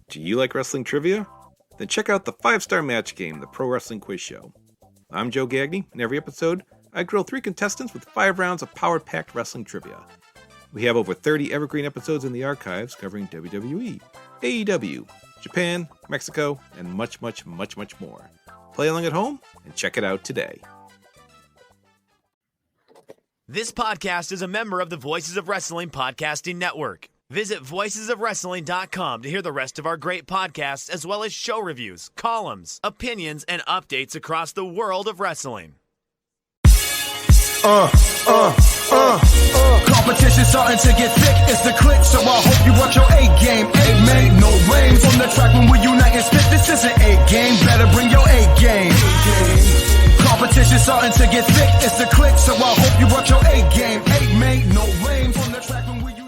Do you like wrestling trivia? Then check out the 5-Star Match Game, the Pro Wrestling Quiz Show. I'm Joe Gagney, and every episode, I grill 3 contestants with 5 rounds of power-packed wrestling trivia. We have over 30 evergreen episodes in the archives covering WWE, AEW, Japan, Mexico, and much, much, much, much more. Play along at home and check it out today. This podcast is a member of the Voices of Wrestling Podcasting Network. Visit voicesofwrestling.com to hear the rest of our great podcasts, as well as show reviews, columns, opinions, and updates across the world of wrestling. Competition starting to get thick, it's the click, so I hope you watch your A-game. A-man, no rain from the track when we unite and spit. This is an A-game, better bring your A-game. Competition starting to get thick, it's the click, so I hope you watch your A-game. A-man, no rain from the track when we unite.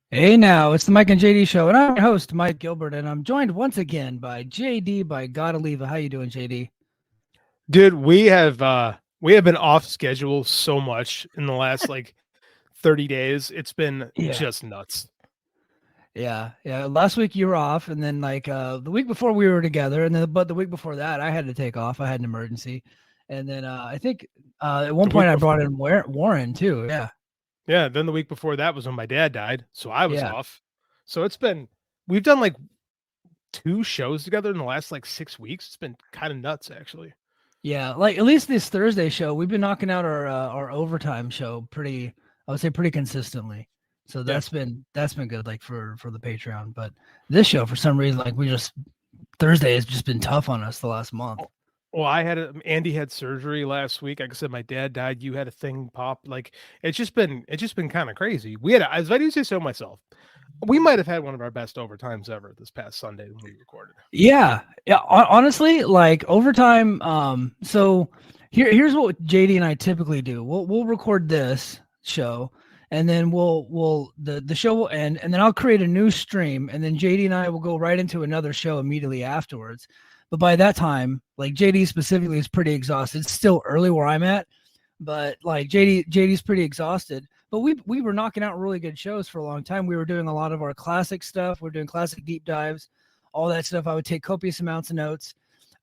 Hey now, it's the Mike and JD show, and I'm your host, Mike Gilbert, and I'm joined once again by JD by Godaliva. How you doing, JD? Dude, we have been off schedule so much in the last 30 days. It's been just nuts. Yeah. Last week you were off, and then the week before we were together, and then the week before that I had to take off. I had an emergency, and then I think at one point I brought in Warren too. Yeah. Yeah, then the week before that was when my dad died, so I was off. So we've done 2 shows together in the last 6 weeks. It's been kind of nuts, actually. Yeah, at least this Thursday show, we've been knocking out our overtime show pretty consistently. So that's been good, for the Patreon. But this show, for some reason, Thursday has just been tough on us the last month. Well, Andy had surgery last week. Like I said, my dad died. You had a thing pop. It's just been kind of crazy. As I do say so myself, we might have had one of our best overtimes ever this past Sunday when we recorded. Yeah. Honestly, overtime. So here's what JD and I typically do. We'll record this show, and then the show will end, and then I'll create a new stream, and then JD and I will go right into another show immediately afterwards. But by that time, JD specifically is pretty exhausted. It's still early where I'm at, but JD's pretty exhausted. But we were knocking out really good shows for a long time. We were doing a lot of our classic stuff. We're doing classic deep dives, all that stuff. I would take copious amounts of notes.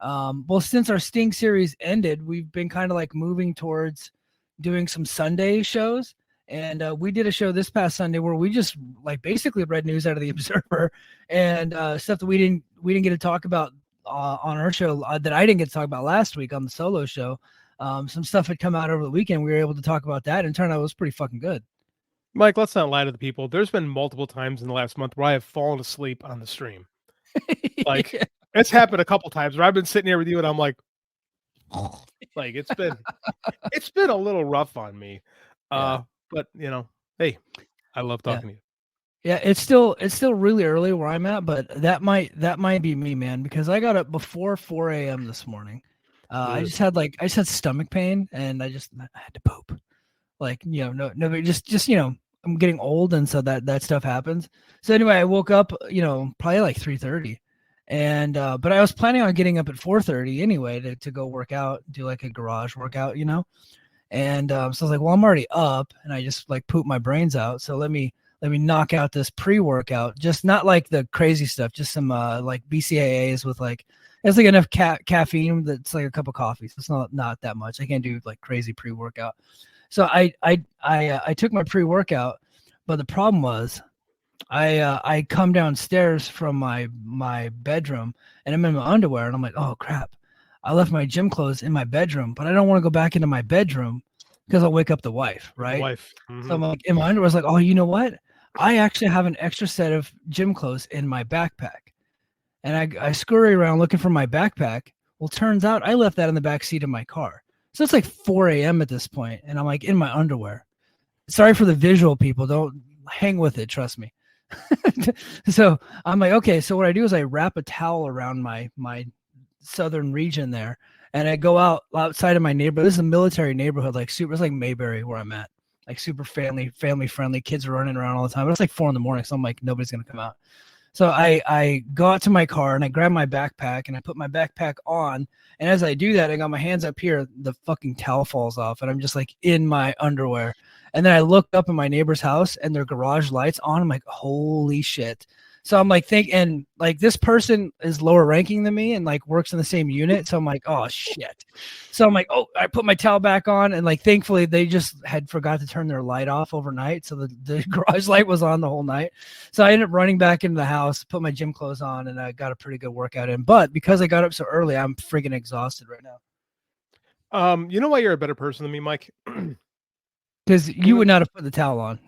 Well, since our Sting series ended, we've been kind of moving towards doing some Sunday shows. And we did a show this past Sunday where we just basically read news out of the Observer and stuff that we didn't get to talk about on our show that I didn't get to talk about last week on the solo show. Some stuff had come out over the weekend. We were able to talk about that, and it turned out it was pretty fucking good. Mike, let's not lie to the people. There's been multiple times in the last month where I have fallen asleep on the stream. It's happened a couple times where I've been sitting here with you and I'm it's been a little rough on me. But hey, I love talking to you. Yeah, it's still really early where I'm at, but that might be me, man, because I got up before 4 a.m. this morning. I just had stomach pain, and I had to poop. I'm getting old, and so that stuff happens. So anyway, I woke up, probably 3:30, and but I was planning on getting up at 4:30 anyway to go work out, do a garage workout, and so I was like, well, I'm already up, and I just pooped my brains out, so let me knock out this pre-workout, just not the crazy stuff, just some BCAAs with it's enough caffeine that's a cup of coffee. So it's not that much. I can't do crazy pre-workout. So I took my pre-workout, but the problem was I come downstairs from my bedroom and I'm in my underwear and I'm like, oh crap, I left my gym clothes in my bedroom, but I don't want to go back into my bedroom because I'll wake up the wife, right? Mm-hmm. So I'm in my underwear, I was like, oh, you know what? I actually have an extra set of gym clothes in my backpack. And I scurry around looking for my backpack. Well, turns out I left that in the back seat of my car. So it's 4 a.m. at this point, and I'm in my underwear. Sorry for the visual people. Don't hang with it. Trust me. So I'm okay. So what I do is I wrap a towel around my southern region there, and I go outside of my neighborhood. This is a military neighborhood, super. It's Mayberry where I'm at. Super family friendly. Kids are running around all the time. But it's 4 a.m. So I'm nobody's gonna come out. So I go out to my car and I grab my backpack and I put my backpack on. And as I do that, I got my hands up here, the fucking towel falls off and I'm just in my underwear. And then I looked up in my neighbor's house and their garage lights on. I'm like, holy shit. So I'm like, and like this person is lower ranking than me and like works in the same unit. So I'm like, oh shit. So I'm like, oh, I put my towel back on, and like thankfully they just had forgot to turn their light off overnight. So the garage light was on the whole night. So I ended up running back into the house, put my gym clothes on, and I got a pretty good workout in. But because I got up so early, I'm freaking exhausted right now. You know why you're a better person than me, Mike? Because you would not have put the towel on.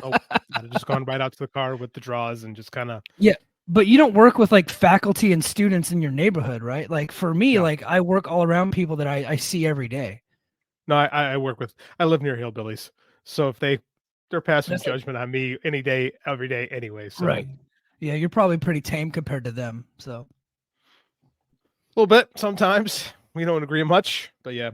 Oh, I'd have just gone right out to the car with the drawers and just kind of. Yeah, but you don't work with like faculty and students in your neighborhood, right? Like for me, like I work all around people that I see every day. No, I live near hillbillies, so if they're passing judgment on me any day, every day anyway. So. Right. Yeah, you're probably pretty tame compared to them. So. A little bit sometimes. We don't agree much, but yeah.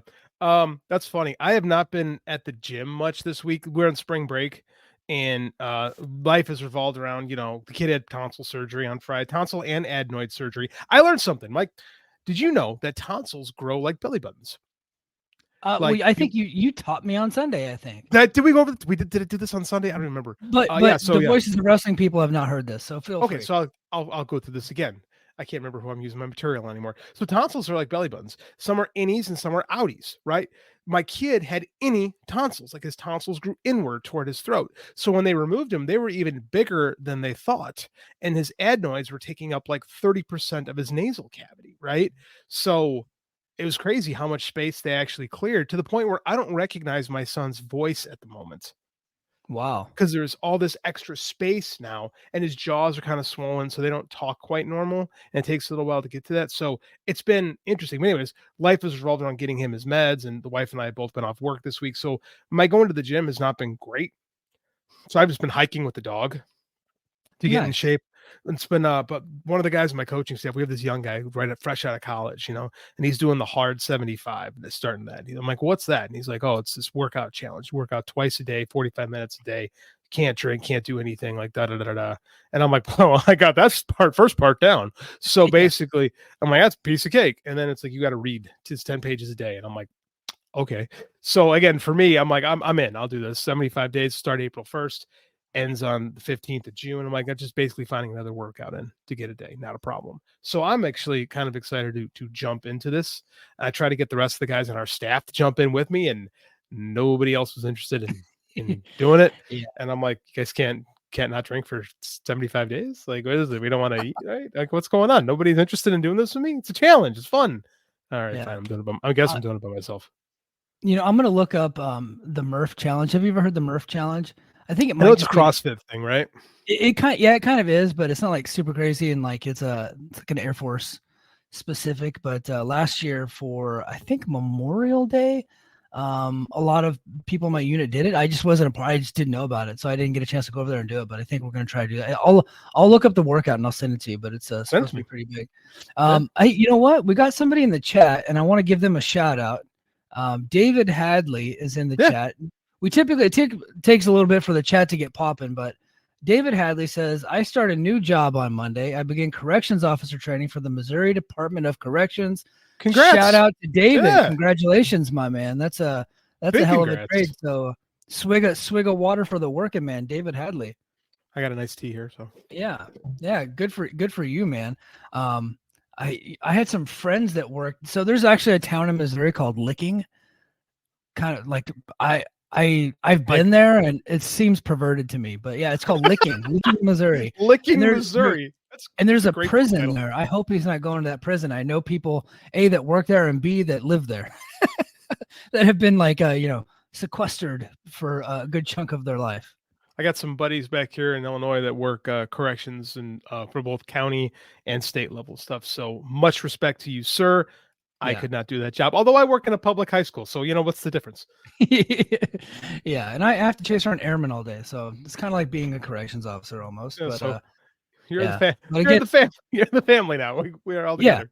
That's funny. I have not been at the gym much this week. We're on spring break, and life has revolved around, the kid had tonsil surgery on Friday, tonsil and adenoid surgery. I learned something. Mike, did you know that tonsils grow like belly buttons? I think you taught me on Sunday. I think that did we go over? Did it do this on Sunday? I don't remember. But the Voices of Wrestling people have not heard this, so feel free. So I'll go through this again. I can't remember who I'm using my material anymore. So tonsils are like belly buttons. Some are innies and some are outies, right? My kid had innie tonsils, like his tonsils grew inward toward his throat. So when they removed him, they were even bigger than they thought. And his adenoids were taking up like 30% of his nasal cavity, right? So it was crazy how much space they actually cleared, to the point where I don't recognize my son's voice at the moment. Wow. Because there's all this extra space now, and his jaws are kind of swollen, so they don't talk quite normal, and it takes a little while to get to that. So it's been interesting. But anyways, life has revolved around getting him his meds, and the wife and I have both been off work this week. So my going to the gym has not been great. So I've just been hiking with the dog to get in shape. It's been but one of the guys in my coaching staff, we have this young guy fresh out of college, and he's doing the hard 75 that's starting that. I'm like, what's that? And he's like, oh, it's this workout challenge. Work out twice a day, 45 minutes a day. Can't drink, can't do anything, like da da da da. And I'm like, well, I got that first part down. So basically, I'm like, that's a piece of cake. And then it's like, you got to read just 10 pages a day. And I'm like, okay. So again, for me, I'm like, I'm in. I'll do this 75 days, start April 1st. Ends on the 15th of June. I'm like, I'm just basically finding another workout in to get a day. Not a problem. So I'm actually kind of excited to jump into this. I try to get the rest of the guys on our staff to jump in with me, and nobody else was interested in doing it. Yeah. And I'm like, you guys can't not drink for 75 days. Like, what is it? We don't want to eat, right? Like, what's going on? Nobody's interested in doing this with me. It's a challenge. It's fun. All right, fine. I'm doing it. I guess I'm doing it by myself. I'm going to look up the Murph challenge. Have you ever heard the Murph challenge? I think it might. I know it's a CrossFit thing, right? It kind of is, but it's not like super crazy, and like it's like an Air Force specific. But last year for I think Memorial Day, a lot of people in my unit did it. I just wasn't a part. I just didn't know about it, so I didn't get a chance to go over there and do it. But I think we're gonna try to do that. I'll look up the workout and I'll send it to you. But it's supposed to be pretty big. You know what? We got somebody in the chat, and I want to give them a shout out. David Hadley is in the chat. We typically, it takes a little bit for the chat to get popping, but David Hadley says, I start a new job on Monday. I begin corrections officer training for the Missouri Department of Corrections. Congrats. Shout out to David. Yeah. Congratulations, my man. That's a hell of a trade. So swig of water for the working man, David Hadley. I got a nice tea here. So yeah. Good for you, man. I had some friends that worked. So there's actually a town in Missouri called Licking. Kind of like I've been there, and it seems perverted to me, but yeah, it's called Licking, Missouri. Licking, Missouri. There's a prison there. I hope he's not going to that prison. I know people A, that work there, and B, that live there that have been like sequestered for a good chunk of their life. I got some buddies back here in Illinois that work corrections and for both county and state level stuff. So much respect to you, sir. I could not do that job, although I work in a public high school. So, what's the difference? Yeah. And I have to chase around airmen all day. So it's kind of like being a corrections officer almost. Yeah, but so you're the family now. We are all together.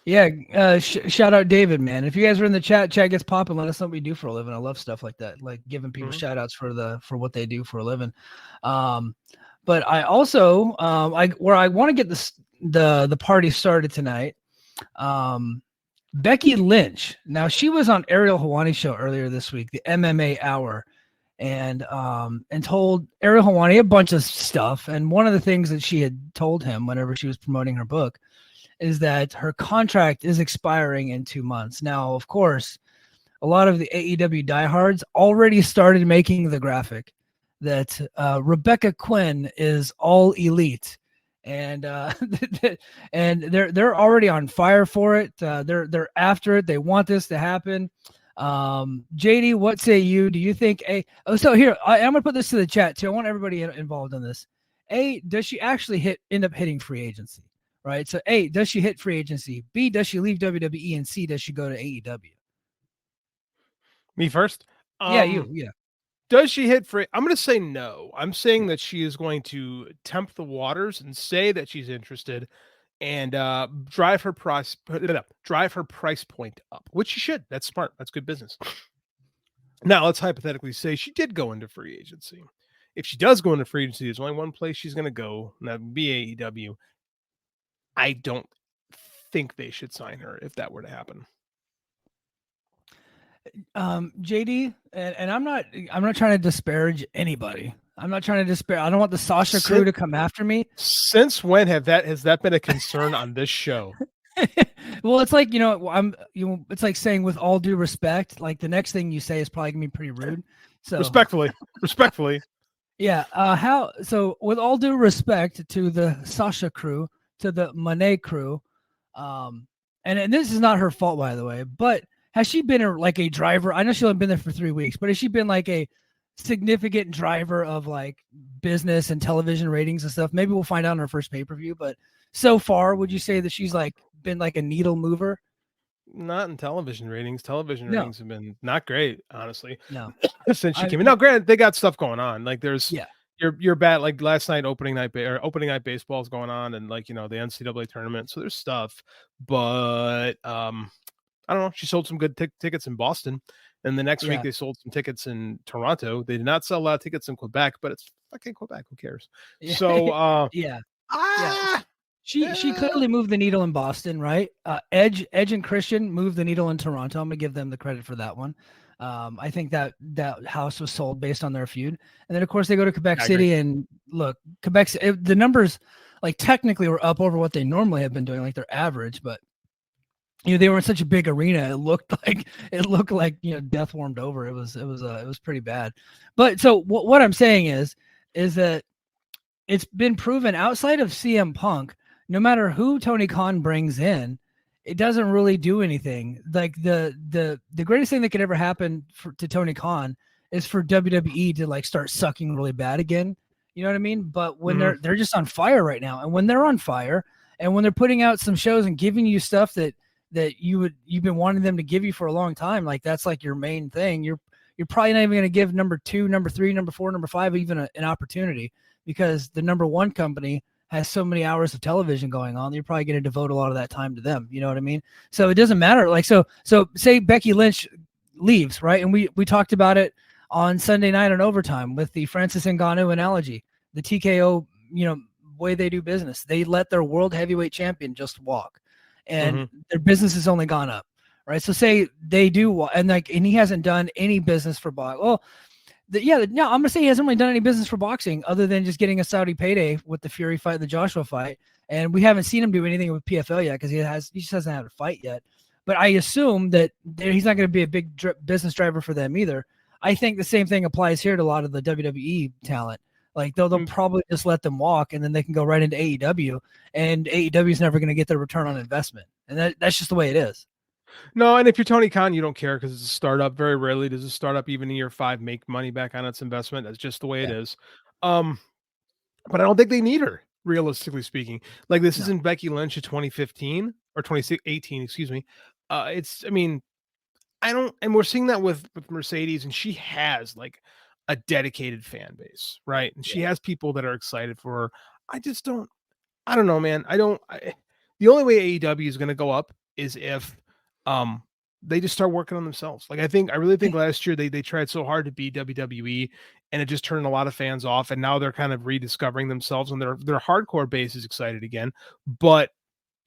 Yeah. Shout out David, man. If you guys are in the chat gets popping, let us know what we do for a living. I love stuff like that. Like giving people shout outs for what they do for a living. But I also, where I want to get the party started tonight. Becky Lynch. Now she was on Ariel Hawani's show earlier this week, the MMA Hour, and told Ariel Helwani a bunch of stuff. And one of the things that she had told him whenever she was promoting her book is that her contract is expiring in 2 months. Now, of course, a lot of the AEW diehards already started making the graphic that Rebecca Quinn is all elite, and and they're already on fire for it. They're after it. They want this to happen. JD, what say you? Do you think so here, I'm gonna put this to the chat too. I want everybody involved in this. Does she actually end up hitting free agency? Right. So A, does she hit free agency? B, does she leave WWE? And C, does she go to AEW? Me first? Yeah, you. Yeah. Does she hit free? I'm going to say no. I'm saying that she is going to tempt the waters and say that she's interested and drive her price point up, which she should. That's smart. That's good business. Now, let's hypothetically say she did go into free agency. If she does go into free agency, there's only one place she's going to go, and that would be AEW. I don't think they should sign her if that were to happen. JD, and I'm not trying to disparage anybody. I'm not trying to disparage. I don't want the Sasha crew to come after me. Since when has that been a concern on this show? Well, it's like, it's like saying with all due respect, like the next thing you say is probably gonna be pretty rude. So respectfully. Yeah. So with all due respect to the Sasha crew, to the Monet crew, and this is not her fault, by the way, but has she been like a driver? I know she's only been there for 3 weeks, but has she been like a significant driver of like business and television ratings and stuff? Maybe we'll find out in her first pay-per-view, but so far, would you say that she's like been like a needle mover? Not in television ratings. Ratings have been not great, honestly. No. Since she came in. Now, granted, they got stuff going on. Like there's you're bad. Like last night, opening night baseball is going on, and like the NCAA tournament. So there's stuff, but I don't know. She sold some good tickets in Boston, and the next week they sold some tickets in Toronto. They did not sell a lot of tickets in Quebec, but it's fucking Quebec. Who cares? So She clearly moved the needle in Boston, right? Edge and Christian moved the needle in Toronto. I'm gonna give them the credit for that one. I think that house was sold based on their feud, and then of course they go to Quebec City, and look, the numbers like technically were up over what they normally have been doing, like their average, but they were in such a big arena. It looked like death warmed over. It was pretty bad. But so what I'm saying is that it's been proven outside of CM Punk, no matter who Tony Khan brings in, it doesn't really do anything. Like the greatest thing that could ever happen to Tony Khan is for WWE to like start sucking really bad again. You know what I mean? But when they're just on fire right now, and when they're on fire, and when they're putting out some shows and giving you stuff that you've been wanting them to give you for a long time, like that's like your main thing. You're probably not even going to give number 2, number 3, number 4, number 5 even an opportunity, because the number 1 company has so many hours of television going on. You're probably going to devote a lot of that time to them. You know what I mean? So it doesn't matter. Like so say Becky Lynch leaves, right? And we talked about it on Sunday night on Overtime with the Francis Ngannou analogy, the TKO, way they do business. They let their world heavyweight champion just walk, and their business has only gone up, right? So say they do, and he hasn't done any business for boxing. Well, I'm gonna say he hasn't really done any business for boxing other than just getting a Saudi payday with the Fury fight, the Joshua fight, and we haven't seen him do anything with PFL yet because he just hasn't had a fight yet. But I assume that he's not going to be a big business driver for them either. I think the same thing applies here to a lot of the WWE talent. Like they'll probably just let them walk, and then they can go right into AEW, and AEW is never going to get their return on investment, and that's just the way it is. No, and if you're Tony Khan, you don't care because it's a startup. Very rarely does a startup, even in year 5, make money back on its investment. That's just the way it is. But I don't think they need her, realistically speaking. Like this isn't Becky Lynch in 2015 or 2018, excuse me. And we're seeing that with Mercedes, and she has like a dedicated fan base, right? And she has people that are excited for her. I don't know, man. The only way AEW is going to go up is if they just start working on themselves. Like I really think last year they tried so hard to be WWE, and it just turned a lot of fans off, and now they're kind of rediscovering themselves, and their hardcore base is excited again. But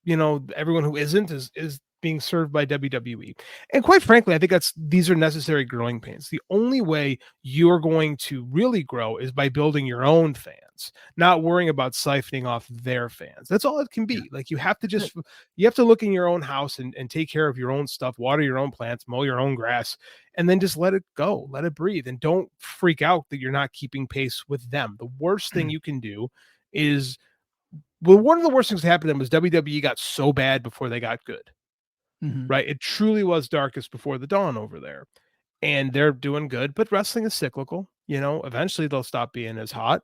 everyone who isn't is being served by WWE. And quite frankly, I think these are necessary growing pains. The only way you're going to really grow is by building your own fans, not worrying about siphoning off their fans. That's all it can be. Like you have to look in your own house and take care of your own stuff, water your own plants, mow your own grass, and then just let it go, let it breathe. And don't freak out that you're not keeping pace with them. The worst thing you can do is, well, one of the worst things that happened to them was WWE got so bad before they got good. Right? It truly was darkest before the dawn over there. And they're doing good, but wrestling is cyclical. Eventually they'll stop being as hot.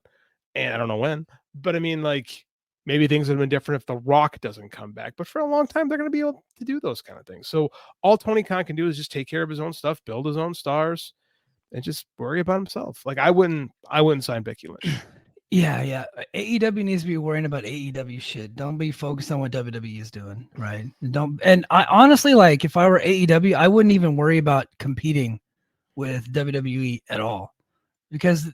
And I don't know when. But I mean, like, maybe things would have been different if The Rock doesn't come back. But for a long time, they're going to be able to do those kind of things. So all Tony Khan can do is just take care of his own stuff, build his own stars, and just worry about himself. Like I wouldn't sign Becky Lynch. Yeah. AEW needs to be worrying about AEW shit. Don't be focused on what WWE is doing, right? And I honestly, like, if I were AEW, I wouldn't even worry about competing with WWE at all, because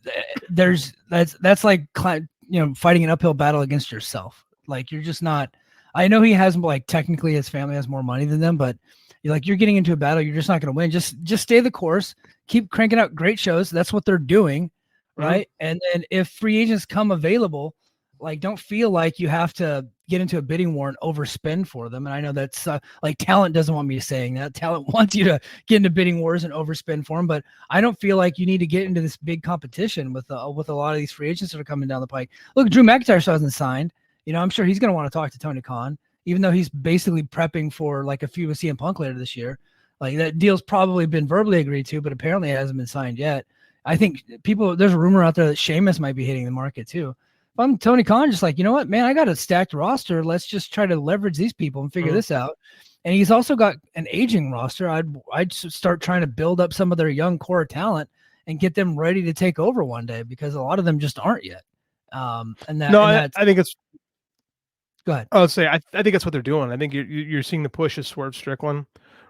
that's like, fighting an uphill battle against yourself. Like, you're just not. I know he has, like, technically his family has more money than them, but you're getting into a battle, you're just not going to win. Just stay the course, keep cranking out great shows. That's what they're doing. Right. And then if free agents come available, like, don't feel like you have to get into a bidding war and overspend for them. And I know that's like, talent doesn't want me saying that. Talent wants you to get into bidding wars and overspend for them. But I don't feel like you need to get into this big competition with a lot of these free agents that are coming down the pike. Look, Drew McIntyre still hasn't signed. I'm sure he's going to want to talk to Tony Khan, even though he's basically prepping for like a feud with CM Punk later this year. Like, that deal's probably been verbally agreed to, but apparently it hasn't been signed yet. I think there's a rumor out there that Sheamus might be hitting the market too. If I'm Tony Khan, just like, you know what, man, I got a stacked roster. Let's just try to leverage these people and figure this out. And he's also got an aging roster. I'd start trying to build up some of their young core talent and get them ready to take over one day, because a lot of them just aren't yet. I think it's. Go ahead. I'll say I think that's what they're doing. I think you're seeing the push of Swerve Strickland.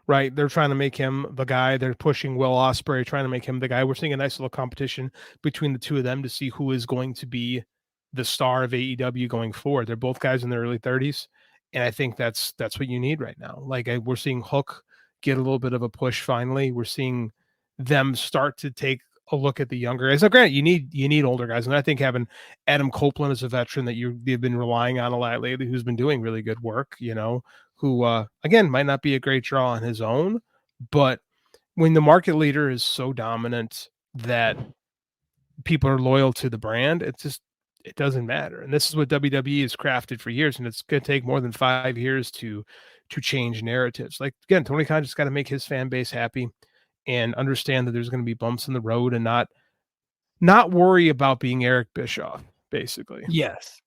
Right, they're trying to make him the guy. They're pushing Will Ospreay, trying to make him the guy. We're seeing a nice little competition between the two of them to see who is going to be the star of AEW going forward. They're both guys in their early 30s, and I think that's what you need right now. Like, we're seeing Hook get a little bit of a push finally. We're seeing them start to take a look at the younger guys. Now, granted, you need older guys, and I think having Adam Copeland as a veteran that you've been relying on a lot lately, who's been doing really good work, who again might not be a great draw on his own, but when the market leader is so dominant that people are loyal to the brand, it doesn't matter. And this is what WWE has crafted for years, and it's going to take more than 5 years to change narratives. Like, again, Tony Khan just got to make his fan base happy and understand that there's going to be bumps in the road, and not worry about being Eric Bischoff, basically. Yes.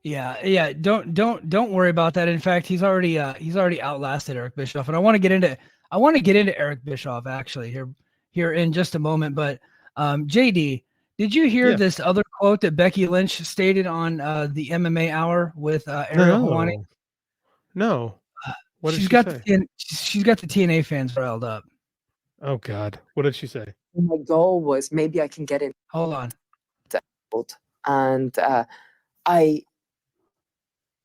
Yeah. Don't worry about that. In fact, he's already outlasted Eric Bischoff, and I want to get into Eric Bischoff actually here in just a moment. But JD, did you hear this other quote that Becky Lynch stated on the MMA Hour with Ariel Helwani? No. What did she's got the TNA fans riled up. Oh God, what did she say? My goal was, maybe I can get in. Hold on. And I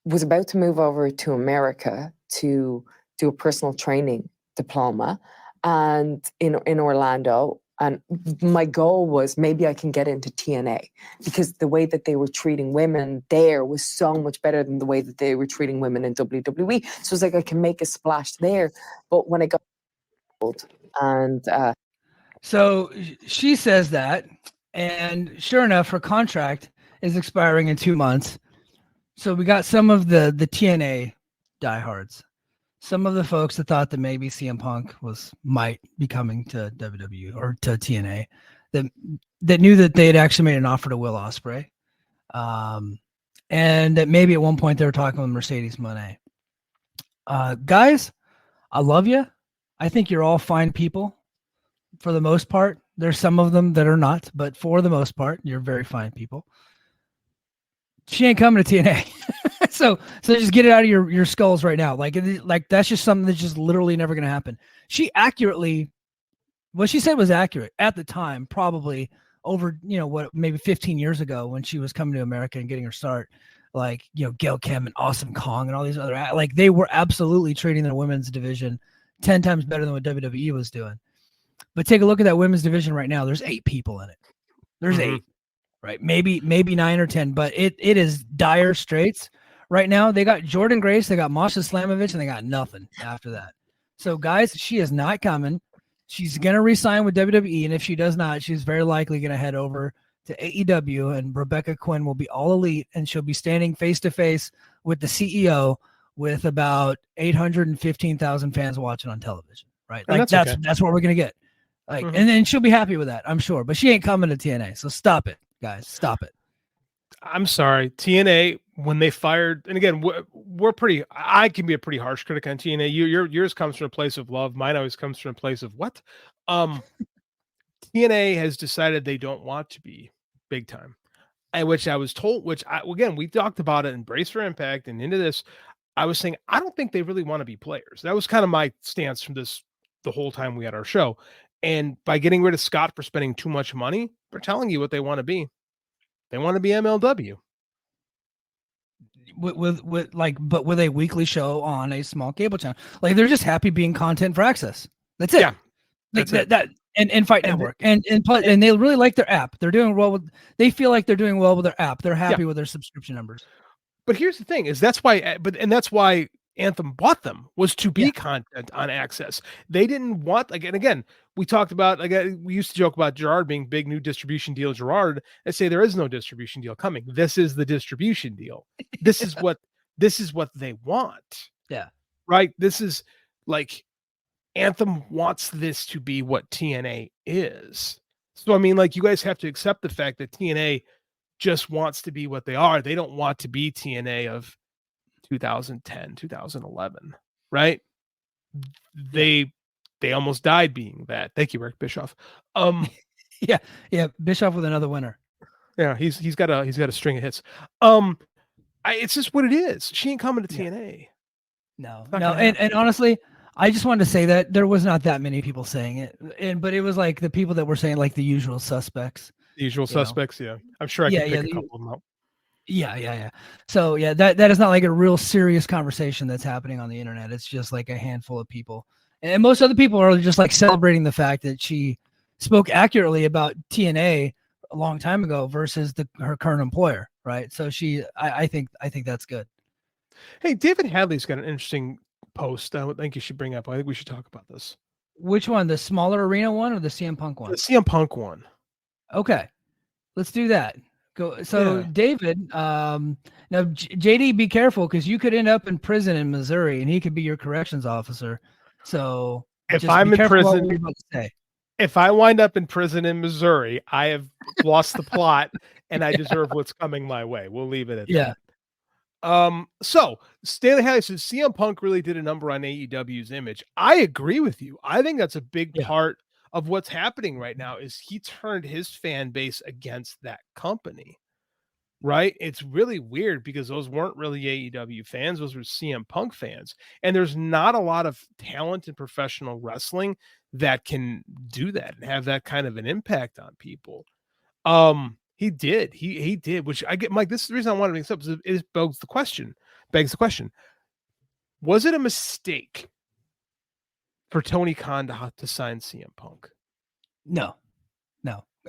was about to move over to America to do a personal training diploma and in Orlando. And my goal was, maybe I can get into TNA, because the way that they were treating women there was so much better than the way that they were treating women in WWE. So it's like, I can make a splash there. But when I got old, and so she says that, and sure enough, her contract is expiring in 2 months. So we got some of the TNA diehards, some of the folks that thought that maybe CM Punk might be coming to WWE or to TNA, that knew that they had actually made an offer to Will Ospreay, and that maybe at one point they were talking with Mercedes Moné. Guys, I love you. I think you're all fine people for the most part. There's some of them that are not, but for the most part, you're very fine people. She ain't coming to TNA. so just get it out of your skulls right now. Like that's just something that's just literally never going to happen. What she said was accurate at the time, probably over, maybe 15 years ago when she was coming to America and getting her start. like, Gail Kim and Awesome Kong and all these other, like, they were absolutely treating their women's division 10 times better than what WWE was doing. But take a look at that women's division right now. There's 8 people in it. There's 8, right? Maybe 9 or 10, but it is dire straits right now. They got Jordan Grace, they got Masha Slamovich, and they got nothing after that. So, guys, she is not coming. She's going to re-sign with WWE, and if she does not, she's very likely going to head over to AEW, and Rebecca Quinn will be all elite, and she'll be standing face-to-face with the CEO with about 815,000 fans watching on television, right? Like, that's what we're going to get. Like, and then she'll be happy with that, I'm sure. But she ain't coming to TNA, so stop it, guys. Stop it. I'm sorry, TNA, when they fired, and again, I can be a pretty harsh critic on TNA. Yours comes from a place of love. Mine always comes from a place of what? TNA has decided they don't want to be big time, and which I was told, again, we talked about it in Brace for Impact and into this. I was saying, I don't think they really want to be players. That was kind of my stance from the whole time we had our show. And by getting rid of Scott for spending too much money, they're telling you what they want to be. They want to be MLW. But with a weekly show on a small cable channel. Like, they're just happy being content for access. That's it. Yeah. Like that and Fight Network. And they really like their app. They're doing well they feel like they're doing well with their app. They're happy with their subscription numbers. But here's the thing, that's why Anthem bought them, was to be content on access. They didn't want, and again, we talked about, we used to joke about Gerard being big new distribution deal Gerard, and say there is no distribution deal coming. This is the distribution deal. This is what they want. Yeah. Right? This is like, Anthem wants this to be what TNA is. So, I mean, like, you guys have to accept the fact that TNA just wants to be what they are. They don't want to be TNA of 2010, 2011, right? They almost died being that. Thank you, Rick Bischoff. Yeah, Bischoff with another winner. Yeah, he's got a string of hits. It's just what it is. She ain't coming to TNA. No. And honestly, I just wanted to say that there was not that many people saying it, but it was like the people that were saying, like, the usual suspects. The usual suspects, yeah. I'm sure I can pick a couple of them out. Yeah. So yeah, that is not like a real serious conversation that's happening on the internet. It's just like a handful of people, and most other people are just like celebrating the fact that she spoke accurately about TNA a long time ago versus her current employer, right? So I think that's good. Hey, David Hadley's got an interesting post I would think you should bring up. I think we should talk about this. Which one? The smaller arena one or the CM Punk one? The CM Punk one. Okay, let's do that. Go. So David, now JD, be careful, because you could end up in prison in Missouri, and he could be your corrections officer. So if I'm in prison, if I wind up in prison in Missouri, I have lost the plot, and I deserve what's coming my way. We'll leave it at that. So Staley Hadley says CM Punk really did a number on AEW's image. I agree with you. I think that's a big part of what's happening right now, is he turned his fan base against that company, right? It's really weird, because those weren't really AEW fans. Those were CM Punk fans. And there's not a lot of talent in professional wrestling that can do that and have that kind of an impact on people. He did, which I get, Mike, this is the reason I wanted to mix up, is it begs the question, was it a mistake for Tony Khan to sign CM Punk? No.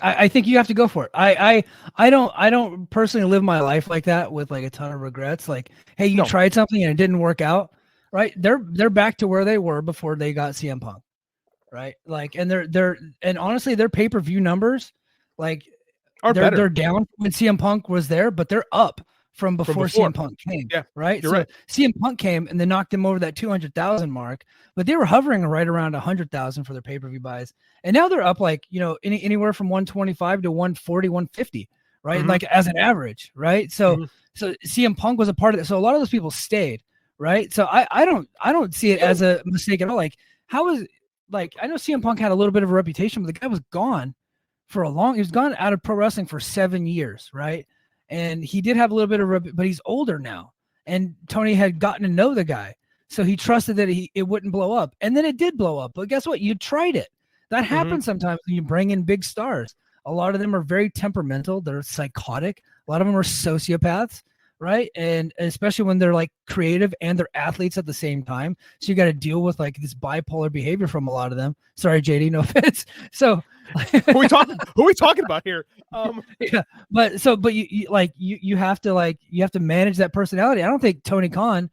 I think you have to go for it. I don't personally live my life like that, with like a ton of regrets. Like, hey, you tried something and it didn't work out, right? They're back to where they were before they got CM Punk, right? Like, and and honestly, their pay-per-view numbers, like, they're down when CM Punk was there, but they're up from before CM Punk came. Yeah, right. So right. CM Punk came and then knocked them over that 200,000 mark, but they were hovering right around 100,000 for their pay-per-view buys. And now they're up, like, anywhere from 125 to 140, 150, right? Like, as an average, right? So, so CM Punk was a part of it. So a lot of those people stayed, right? So I don't see it as a mistake at all. Like, I know CM Punk had a little bit of a reputation, but the guy was gone for he was gone out of pro wrestling for 7 years, right? And he did have a little bit of, but he's older now. And Tony had gotten to know the guy, so he trusted that it wouldn't blow up. And then it did blow up. But guess what? You tried it. That happens sometimes when you bring in big stars. A lot of them are very temperamental. They're psychotic. A lot of them are sociopaths, right? And especially when they're like creative and they're athletes at the same time. So you got to deal with like this bipolar behavior from a lot of them. Sorry, JD, no offense. So Who are we talking about here? yeah, but you have to manage that personality. I don't think Tony Khan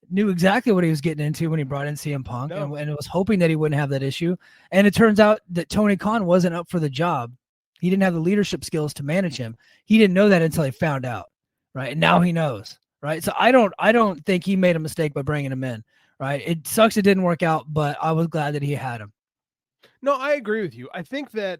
knew exactly what he was getting into when he brought in CM Punk and was hoping that he wouldn't have that issue. And it turns out that Tony Khan wasn't up for the job. He didn't have the leadership skills to manage him. He didn't know that until he found out, right? And now he knows, right? So I don't think he made a mistake by bringing him in, right? It sucks it didn't work out, but I was glad that he had him. No, I agree with you. I think that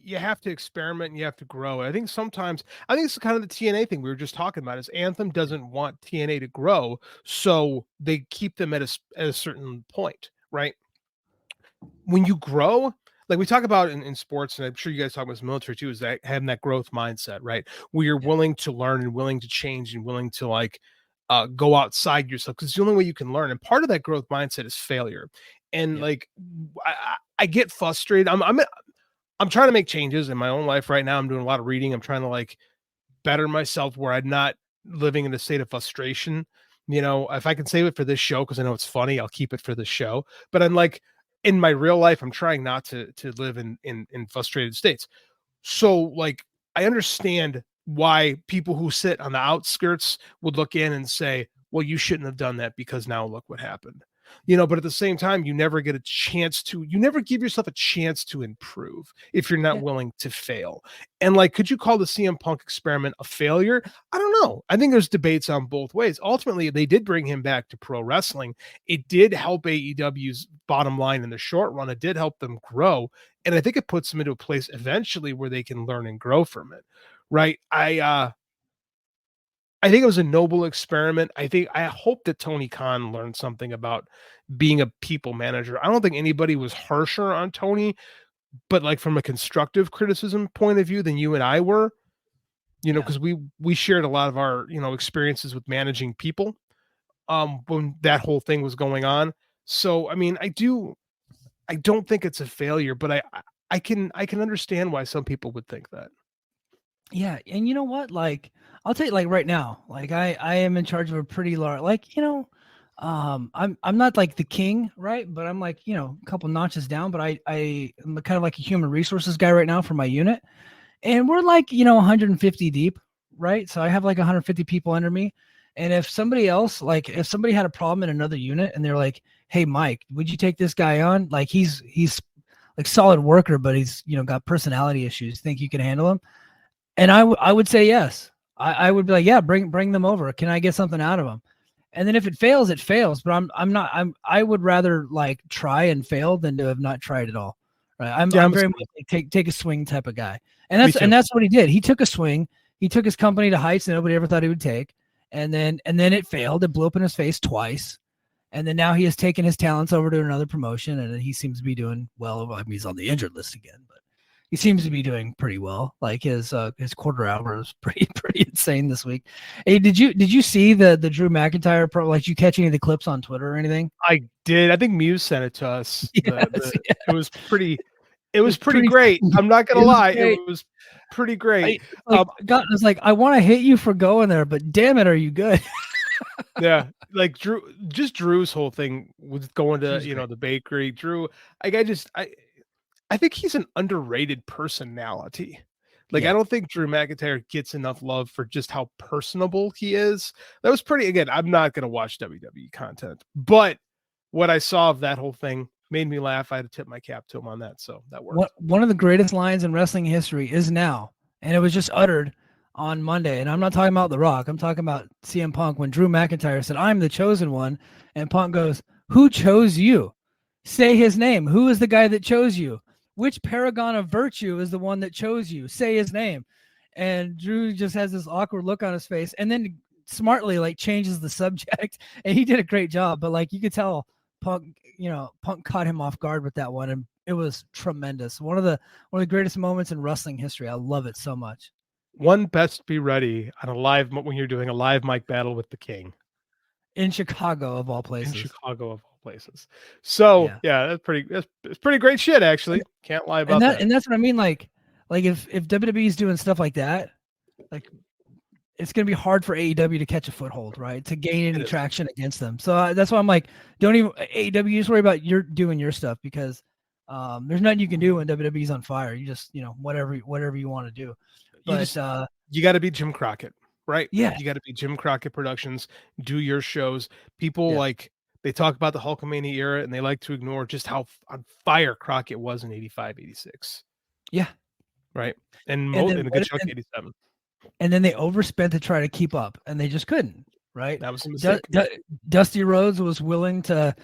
you have to experiment and you have to grow. I think sometimes, I think it's kind of the TNA thing we were just talking about is Anthem doesn't want TNA to grow, so they keep them at a certain point, right? When you grow, like we talk about in sports, and I'm sure you guys talk about this military too, is that having that growth mindset, right? Where you're willing to learn and willing to change and willing to like go outside yourself, because it's the only way you can learn. And part of that growth mindset is failure. And like I get frustrated. I'm trying to make changes in my own life right now. I'm doing a lot of reading. I'm trying to like better myself where I'm not living in a state of frustration. You know, if I can save it for this show, because I know it's funny, I'll keep it for this show. But I'm like, in my real life, I'm trying not to live in frustrated states. So like, I understand why people who sit on the outskirts would look in and say, well, you shouldn't have done that because now look what happened. You know, but at the same time, you never give yourself a chance to improve if you're not willing to fail. And like, could you call the CM Punk experiment a failure? I don't know. I think there's debates on both ways. Ultimately, they did bring him back to pro wrestling. It did help AEW's bottom line in the short run. It did help them grow. And I think it puts them into a place eventually where they can learn and grow from it. Right. I think it was a noble experiment. I hope that Tony Khan learned something about being a people manager. I don't think anybody was harsher on Tony, but like from a constructive criticism point of view than you and I were, you know, because we shared a lot of our, you know, experiences with managing people when that whole thing was going on. So, I mean, I don't think it's a failure, but I can understand why some people would think that. Yeah, and you know what? Like, I'll tell you, like right now, like I am in charge of a pretty large, like, you know, I'm not like the king, right? But I'm like, you know, a couple notches down. But I am kind of like a human resources guy right now for my unit, and we're like, you know, 150 deep, right? So I have like 150 people under me, and if somebody else, like, if somebody had a problem in another unit, and they're like, hey, Mike, would you take this guy on? Like, he's like solid worker, but he's, you know, got personality issues. Think you can handle him? And I would say yes. I would be like, yeah, bring them over. Can I get something out of them? And then if it fails, it fails. But I would rather like try and fail than to have not tried at all. Right. I'm very much like take a swing type of guy. And that's what he did. He took a swing. He took his company to heights that nobody ever thought he would take. And then it failed. It blew up in his face twice. And then now he has taken his talents over to another promotion, and he seems to be doing well. I mean, he's on the injured list again, but he seems to be doing pretty well. Like his quarter hour was pretty insane this week. Hey, did you see the Drew McIntyre pro? Like, did you catch any of the clips on Twitter or anything? I did. I think Muse sent it to us. Yes, It was pretty. It was pretty great. I'm not gonna lie. It was pretty great. I was like, I want to hate you for going there, but damn it, are you good? Yeah, like Drew's whole thing was going to the bakery. Drew, I think he's an underrated personality. Like, I don't think Drew McIntyre gets enough love for just how personable he is. That was pretty. Again, I'm not gonna watch WWE content, but what I saw of that whole thing made me laugh. I had to tip my cap to him on that, so that worked. One of the greatest lines in wrestling history is now, and it was just uttered on Monday. And I'm not talking about The Rock. I'm talking about CM Punk when Drew McIntyre said, "I'm the chosen one," and Punk goes, "Who chose you? Say his name. Who is the guy that chose you? Which paragon of virtue is the one that chose you? Say his name." And Drew just has this awkward look on his face, and then smartly like changes the subject, and he did a great job. But like, you could tell Punk caught him off guard with that one, and it was tremendous. One of the greatest moments in wrestling history. I love it so much. One best be ready on when you're doing a live mic battle with the King in Chicago of all places. So yeah, it's pretty great shit, actually. Can't lie about that. And that's what I mean. Like if WWE is doing stuff like that, like it's going to be hard for AEW to catch a foothold, right? To gain any is. traction against them. So that's why I'm like, don't even AEW, just worry about doing your stuff, because there's nothing you can do when WWE's on fire. You just, whatever you want to do. But you got to be Jim Crockett, right? Yeah. You got to be Jim Crockett Productions, do your shows. People they talk about the Hulkamania era and they like to ignore just how on fire Crockett was in 85, 86. Yeah. Right. And then in a good chunk 87. And then they overspent to try to keep up, and they just couldn't. Right. That was a mistake. Dusty Rhodes was willing to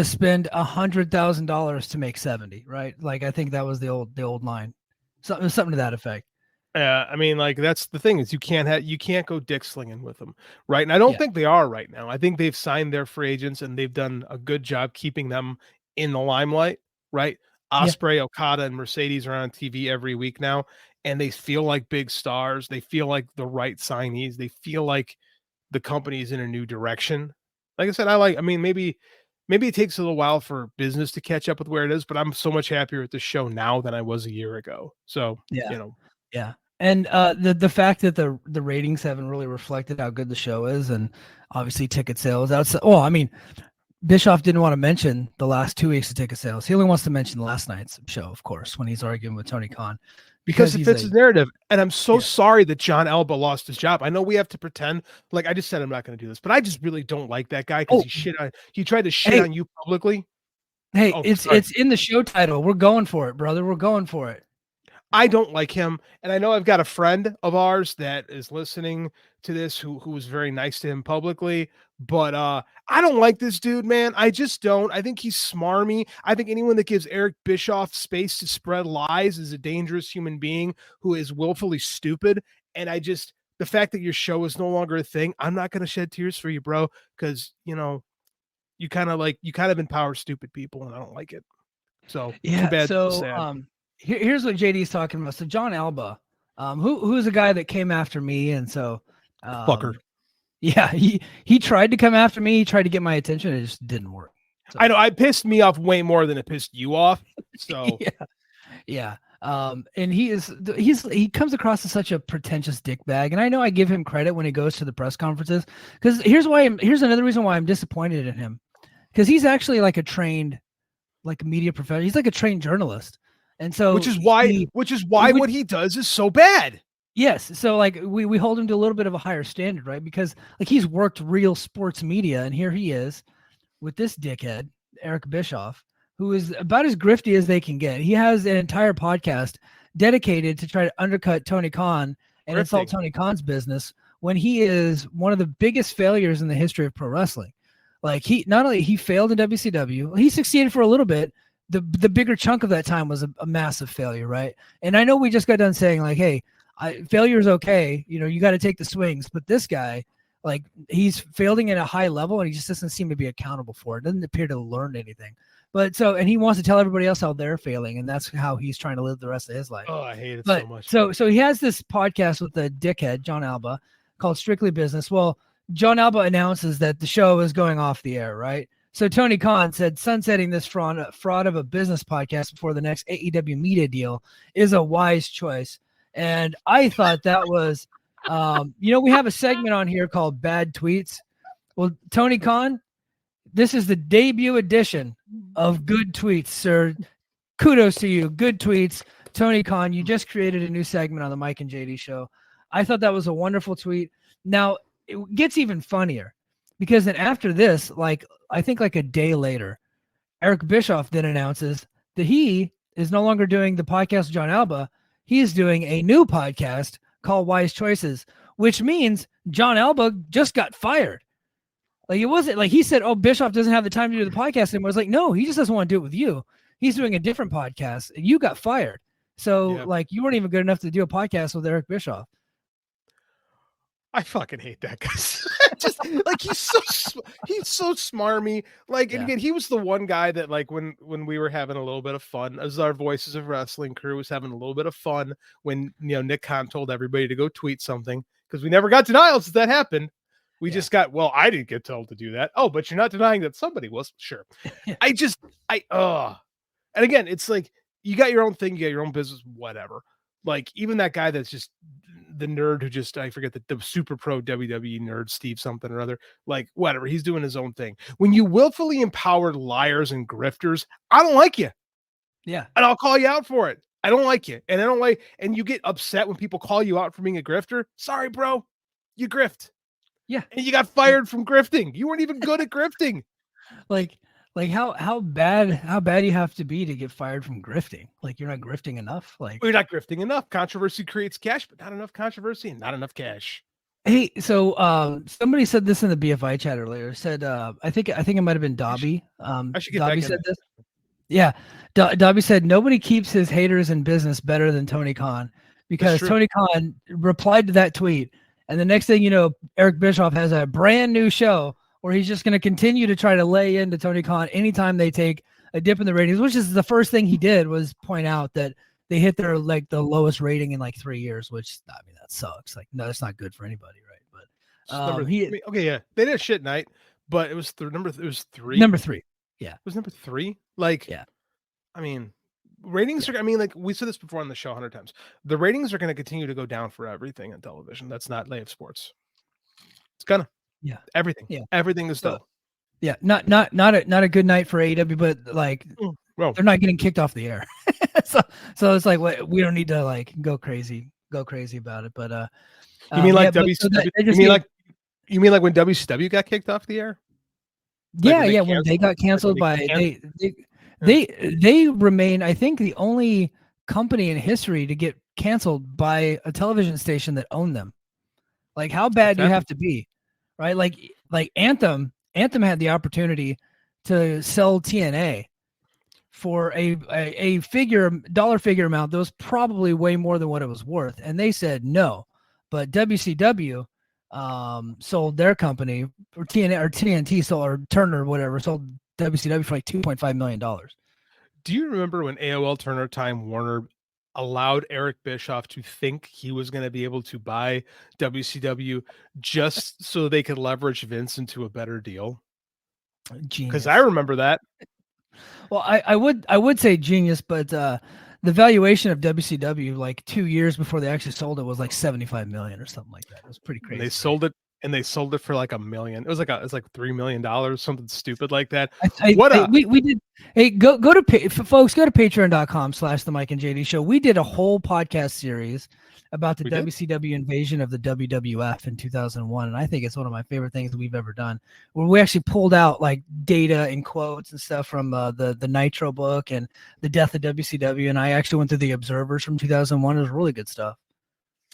spend $100,000 to make 70. Right. Like, I think that was the old line. Something to that effect. I mean, like, that's the thing is you can't go dick slinging with them, right? And I don't think they are right now. I think they've signed their free agents and they've done a good job keeping them in the limelight, right? Ospreay, Okada, and Mercedes are on TV every week now, and they feel like big stars. They feel like the right signees. They feel like the company's in a new direction. Like I said, maybe it takes a little while for business to catch up with where it is, but I'm so much happier at the show now than I was a year ago. So, Yeah. And the fact that the ratings haven't really reflected how good the show is, and obviously ticket sales outside. Well, I mean, Bischoff didn't want to mention the last 2 weeks of ticket sales. He only wants to mention last night's show, of course, when he's arguing with Tony Khan. Because it fits his narrative. And I'm so sorry that John Alba lost his job. I know we have to pretend like I just said I'm not going to do this, but I just really don't like that guy because he tried to shit on you publicly. Hey, it's in the show title. We're going for it, brother. We're going for it. I don't like him, and I know I've got a friend of ours that is listening to this who was very nice to him publicly, but I don't like this dude, man. I just don't. I think he's smarmy. I think anyone that gives Eric Bischoff space to spread lies is a dangerous human being who is willfully stupid, and the fact that your show is no longer a thing, I'm not going to shed tears for you, bro, because, you kind of empower stupid people, and I don't like it. So, too bad. So, sad. Here's what JD's talking about. So John Alba, who's a guy that came after me, and so fucker. Yeah, he tried to come after me. He tried to get my attention. It just didn't work. So. I know it pissed me off way more than it pissed you off. So yeah. And he comes across as such a pretentious dickbag, and I know I give him credit when he goes to the press conferences, because here's another reason why I'm disappointed in him, because he's actually like a trained, like, media professional. He's like a trained journalist. And so, which is why what he does is so bad. Yes. So, like, we hold him to a little bit of a higher standard, right? Because, like, he's worked real sports media, and here he is with this dickhead, Eric Bischoff, who is about as grifty as they can get. He has an entire podcast dedicated to try to undercut Tony Khan and insult Tony Khan's business, when he is one of the biggest failures in the history of pro wrestling. Like, he failed in WCW, he succeeded for a little bit. The bigger chunk of that time was a massive failure, right? And I know we just got done saying, like, hey, failure is okay. You got to take the swings. But this guy, like, he's failing at a high level, and he just doesn't seem to be accountable for it. Doesn't appear to learn anything. And he wants to tell everybody else how they're failing, and that's how he's trying to live the rest of his life. Oh, I hate it so much. So he has this podcast with the dickhead, John Alba, called Strictly Business. Well, John Alba announces that the show is going off the air, right? So Tony Khan said sunsetting this fraud of a business podcast before the next AEW media deal is a wise choice. And I thought that was, we have a segment on here called Bad Tweets. Well, Tony Khan, this is the debut edition of Good Tweets, sir. Kudos to you. Good Tweets. Tony Khan, you just created a new segment on the Mike and JD show. I thought that was a wonderful tweet. Now, it gets even funnier, because then after this, I think like a day later, Eric Bischoff then announces that he is no longer doing the podcast with John Alba. He is doing a new podcast called Wise Choices, which means John Alba just got fired. Like, it wasn't like he said, oh, Bischoff doesn't have the time to do the podcast anymore. It's like, no, he just doesn't want to do it with you. He's doing a different podcast, and you got fired. So, you weren't even good enough to do a podcast with Eric Bischoff. I fucking hate that guy. Just like he's so smarmy. Like, and again, he was the one guy that, like, when we were having a little bit of fun, as our Voices of Wrestling crew was having a little bit of fun when Nick Khan told everybody to go tweet something, because we never got denials that happened. We just got, well, I didn't get told to do that. Oh, but you're not denying that somebody was. Sure. And again, it's like, you got your own thing, you got your own business, whatever. Like even that guy that's just the nerd who just, I forget the super pro WWE nerd, Steve something or other, like whatever, he's doing his own thing. When you willfully empowered liars and grifters, I don't like you. Yeah. And I'll call you out for it. I don't like you. And I don't like, and you get upset when people call you out for being a grifter. Sorry, bro. You grift. Yeah. And you got fired from grifting. You weren't even good at grifting. Like how bad you have to be to get fired from grifting? Like you're not grifting enough. Like You're not grifting enough. Controversy creates cash, but not enough controversy and not enough cash. Hey, so somebody said this in the BFI chat earlier. Said I think it might have been Dobby. I should get Dobby back said in this. Yeah, Dobby said nobody keeps his haters in business better than Tony Khan, because Tony Khan replied to that tweet, and the next thing you know, Eric Bischoff has a brand new show where he's just going to continue to try to lay into Tony Khan anytime they take a dip in the ratings, which is the first thing he did was point out that they hit their like the lowest rating in like 3 years, which I mean that sucks. Like no, that's not good for anybody, right? But they did a shit night, but it was number three. Number 3. Yeah. It was number 3. Like, yeah. I mean, ratings are, I mean, like we said this before on the show 100 times. The ratings are going to continue to go down for everything on television. That's not live sports. It's gonna. Yeah. Everything. Yeah. Everything is though. Yeah. Not a good night for AEW, but like they're not getting kicked off the air. so it's like we don't need to like go crazy about it. But you mean like WCW? You mean like when WCW got kicked off the air? Yeah, when they got canceled by they remain, I think, the only company in history to get canceled by a television station that owned them. Like, how bad do you have to be, right? Like Anthem had the opportunity to sell TNA for a dollar figure amount that was probably way more than what it was worth, and they said no. But WCW sold their company, or TNT sold, or Turner, whatever, sold WCW for like $2.5 million. Do you remember when AOL Turner Time Warner allowed Eric Bischoff to think he was going to be able to buy WCW just so they could leverage Vince into a better deal? Because I remember that. Well, I would say genius, but the valuation of WCW like 2 years before they actually sold it was like 75 million or something like that. It was pretty crazy. They sold it for like $1 million. It was like $3 million, something stupid like that. We did. Hey, go to folks, go to patreon.com/the Mike and JD show. We did a whole podcast series about the WCW invasion of the WWF in 2001, and I think it's one of my favorite things that we've ever done, where we actually pulled out like data and quotes and stuff from the Nitro book and the death of WCW, and I actually went through the Observers from 2001. It was really good stuff.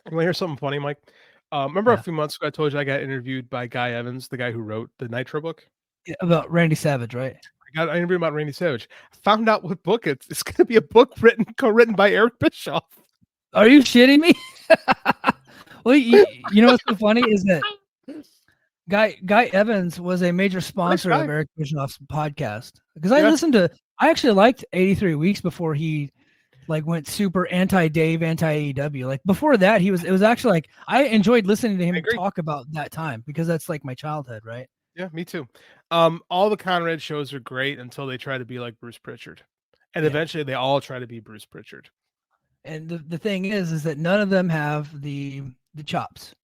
You want to hear something funny, Mike? Remember a few months ago I told you I got interviewed by Guy Evans, the guy who wrote the Nitro book? Yeah, about Randy Savage, right? I interviewed about Randy Savage. I found out what book it's going to be, a book co-written by Eric Bischoff. Are you shitting me? Well, you know what's so funny is that Guy Evans was a major sponsor of Eric Bischoff's podcast, because I actually liked 83 Weeks before he like went super anti-Dave, anti-AEW. Like before that, it was actually like, I enjoyed listening to him talk about that time, because that's like my childhood, right? Yeah, me too. All the Conrad shows are great until they try to be like Bruce Pritchard. And eventually they all try to be Bruce Pritchard. And the thing is that none of them have the chops.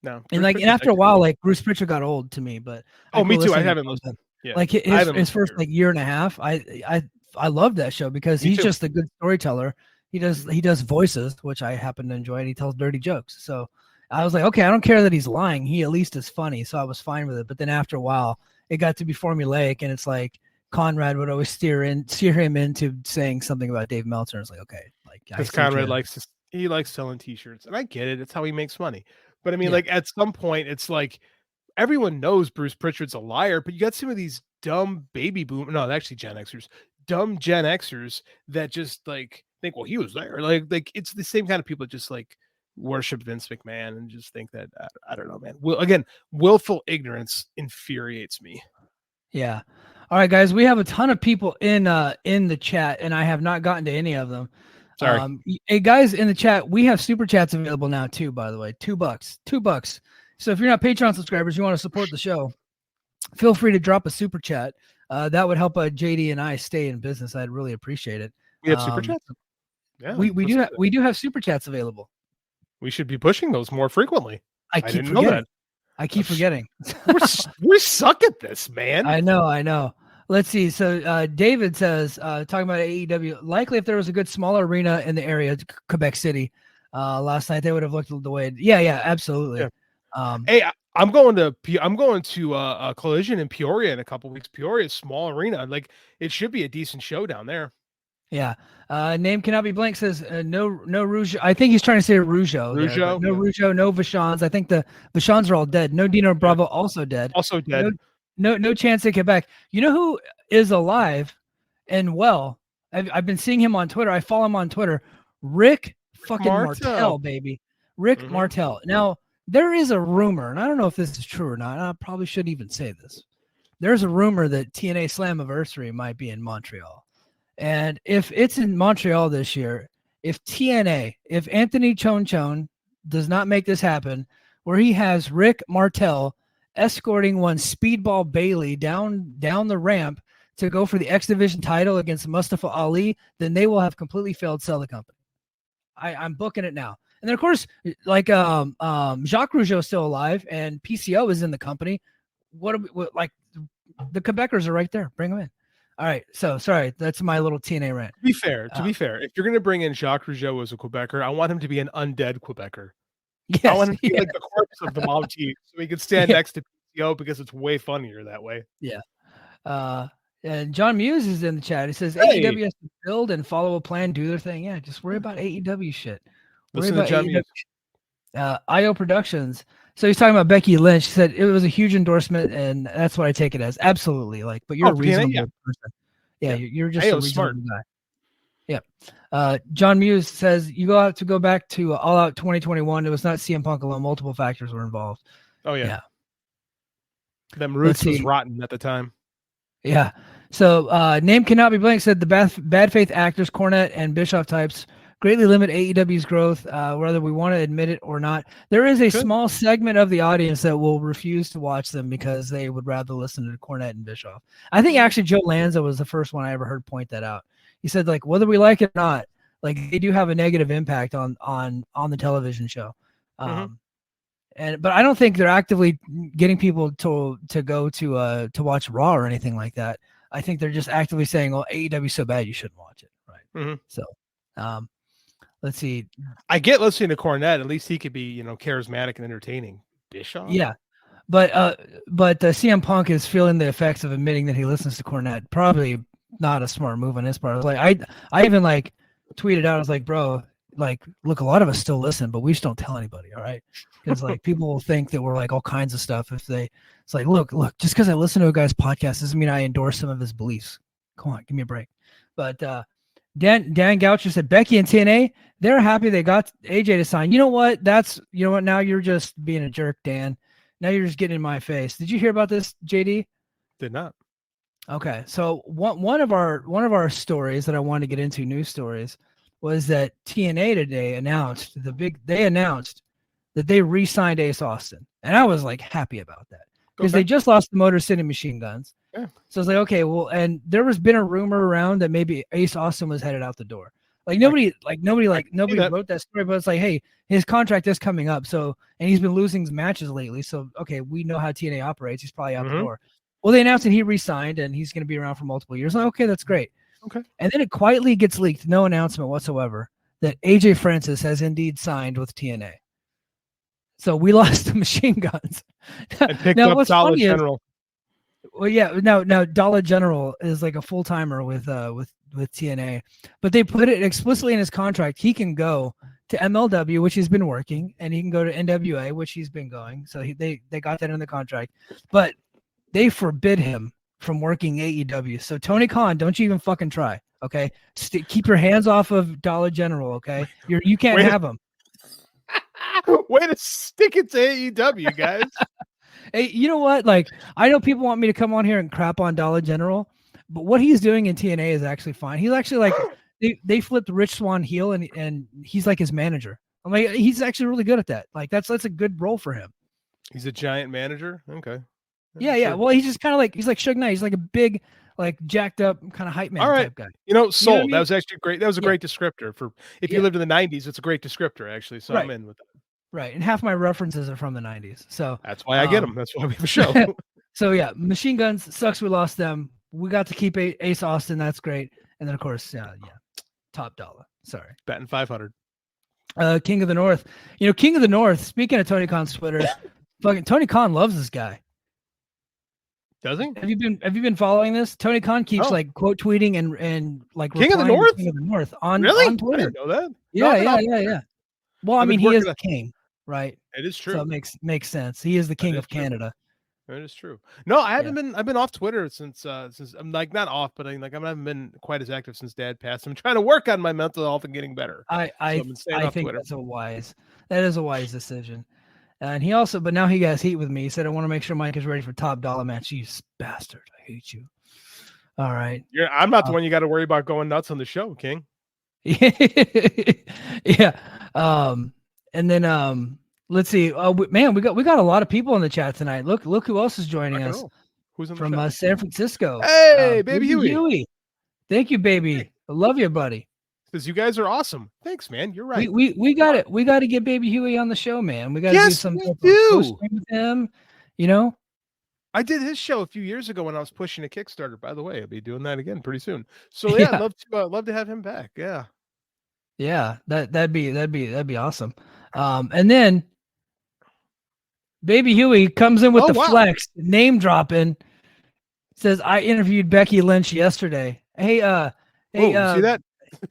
No. And after a while, like Bruce Pritchard got old to me, but me too. I haven't listened. Yeah. Like his first like year and a half, I love that show because he's just a good storyteller. He does voices, which I happen to enjoy, and he tells dirty jokes. So I was like, okay, I don't care that he's lying. He at least is funny. So I was fine with it. But then after a while, it got to be formulaic, and it's like Conrad would always steer him into saying something about Dave Meltzer. It's like, okay, like because Conrad likes selling T-shirts, and I get it. It's how he makes money. But I mean, like at some point, it's like everyone knows Bruce Pritchard's a liar, but you got some of these dumb Gen Xers, dumb Gen Xers that just like think, well, he was there. Like it's the same kind of people that just like worship Vince McMahon and just think that I don't know, man. Willful ignorance infuriates me. Yeah. All right, guys, we have a ton of people in the chat, and I have not gotten to any of them. Sorry. Hey, guys, in the chat, we have super chats available now too, by the way. $2. So if you're not Patreon subscribers, you want to support the show, feel free to drop a super chat. That would help JD and I stay in business. I'd really appreciate it. We have super chats? Yeah, we do have super chats available. We should be pushing those more frequently. I keep forgetting. I keep forgetting. we suck at this, man. I know. Let's see. So David says, talking about AEW, likely if there was a good smaller arena in the area, Quebec City, last night they would have looked the way. Yeah, absolutely. Yeah. Hey, I'm going to a Collision in Peoria in a couple weeks. Peoria is small arena. Like it should be a decent show down there. Yeah. Name cannot be blank says no Rougeau. I think he's trying to say Rougeau. Rougeau. No Rougeau, no Vachons. I think the Vachons are all dead. No Dino Bravo, also dead. Also dead. No chance at Quebec. You know who is alive and well? I've been seeing him on Twitter. I follow him on Twitter. Rick fucking Martel, baby. Rick Martel. Now, there is a rumor, and I don't know if this is true or not. I probably shouldn't even say this. There's a rumor that TNA Slammiversary might be in Montreal. And if it's in Montreal this year, if Anthony Chon does not make this happen, where he has Rick Martel escorting one Speedball Bailey down the ramp to go for the X Division title against Mustafa Ali, then they will have completely failed sell the company. I'm booking it now. And then of course, like Jacques Rougeau is still alive and PCO is in the company. What like the Quebecers are right there. Bring them in. All right. So sorry, that's my little TNA rant. To be fair, if you're going to bring in Jacques Rougeau as a Quebecer, I want him to be an undead Quebecer. Yes, I want him to be like the corpse of the mob chief, so he can stand next to PCO because it's way funnier that way. Yeah. And John Muse is in the chat. He says AEW has to build and follow a plan, do their thing. Yeah, just worry about AEW shit. Listen to John Muse. IO Productions. So he's talking about Becky Lynch. He said it was a huge endorsement, and that's what I take it as. Absolutely. But you're a reasonable person. Yeah, you're just a reasonable guy. Yeah. John Muse says you have to go back to All Out 2021. It was not CM Punk alone. Multiple factors were involved. Oh, yeah. Them Roots was rotten at the time. Yeah. So name cannot be blank said the bad faith actors, Cornette and Bischoff types greatly limit AEW's growth, whether we want to admit it or not. There is a small segment of the audience that will refuse to watch them because they would rather listen to Cornette and Bischoff. I think actually Joe Lanza was the first one I ever heard point that out. He said, like, whether we like it or not, like they do have a negative impact on the television show. But I don't think they're actively getting people to go to watch Raw or anything like that. I think they're just actively saying, "Well, AEW is so bad, you shouldn't watch it." Right. So, let's see. I get listening to Cornette. At least he could be, charismatic and entertaining. Bischoff. Yeah, but CM Punk is feeling the effects of admitting that he listens to Cornette. Probably not a smart move on his part. I even tweeted out. I was like, bro, look, a lot of us still listen, but we just don't tell anybody. All right. Because people will think that we're all kinds of stuff. It's like, look, just because I listen to a guy's podcast doesn't mean I endorse some of his beliefs. Come on, give me a break. But Dan Goucher said Becky and TNA, they're happy they got AJ to sign. You know what? Now you're just being a jerk, Dan. Now you're just getting in my face. Did you hear about this, JD? Did not. Okay, so one of our stories that I wanted to get into, news stories, was that TNA today announced that they re-signed Ace Austin. And I was happy about that because they just lost the Motor City Machine Guns. Yeah. So I was like, okay, well, and there has been a rumor around that maybe Ace Austin was headed out the door. Nobody wrote that story, but it's like, hey, his contract is coming up. So, and he's been losing matches lately. So, okay, we know how TNA operates. He's probably out the door. Well, they announced that he re-signed and he's going to be around for multiple years. Like, okay, that's great. Okay. And then it quietly gets leaked, no announcement whatsoever, that AJ Francis has indeed signed with TNA. So we lost the Machine Guns. And picked up Dollar General. Now Dollar General is a full timer with TNA, but they put it explicitly in his contract. He can go to MLW, which he's been working, and he can go to NWA, which he's been going. So they got that in the contract, but they forbid him from working AEW. So Tony Khan, don't you even fucking try. Okay, keep your hands off of Dollar General. Okay, you can't have him. Way to stick it to AEW, guys. Hey, you know what? I know people want me to come on here and crap on Dollar General, but what he's doing in TNA is actually fine. He's actually they flipped Rich Swann heel, and he's his manager. I'm like, he's actually really good at that. That's a good role for him. He's a giant manager. Okay. Yeah. Well, he's just kind of he's like Suge Knight. He's like a big, like jacked up kind of hype man All right. type guy. Sold. what I mean? That was actually great. That was a Yeah. great descriptor for if you Yeah. lived in the 90s. It's a great descriptor, actually. So I'm Right. in with that. Right, and half my references are from the 90s. So That's why I get them. That's why we have a show. so yeah, Machine Guns sucks. We lost them. We got to keep Ace Austin. That's great. And then of course, Top Dollar. Sorry, Batting 500. King of the North. King of the North. Speaking of Tony Khan's Twitter, fucking Tony Khan loves this guy. Does he? Have you been following this? Tony Khan keeps Oh. like quote tweeting and like King of the replying to North? King of the North on Really? on Twitter. I didn't know that. Yeah. Well, I I've been mean, he is working the king, right? It is true. So it makes sense. He is the king of Canada. That is true. No, I haven't been. I've been off Twitter since I'm like not off, but I haven't been quite as active since Dad passed. I'm trying to work on my mental health and getting better. I think Twitter. that is a wise decision. And he also, but now he has heat with me. He said, "I want to make sure Mike is ready for Top Dollar match." You bastard! I hate you. All right. I'm not the one you got to worry about going nuts on the show, King. Yeah. And then let's see. Man, we got a lot of people in the chat tonight. Look who else is joining us. Who's in the from chat? San Francisco. Hey, baby Huey. Thank you, baby. I love you, buddy. Because you guys are awesome. Thanks, man. You're right. We got it. We got to get Baby Huey on the show, man. We got to do some we do. with him. I did his show a few years ago when I was pushing a Kickstarter. By the way, I'll be doing that again pretty soon. So yeah, I'd love to have him back. Yeah. Yeah, that'd be awesome. And then Baby Huey comes in with flex, name dropping. Says I interviewed Becky Lynch yesterday. Hey, see that?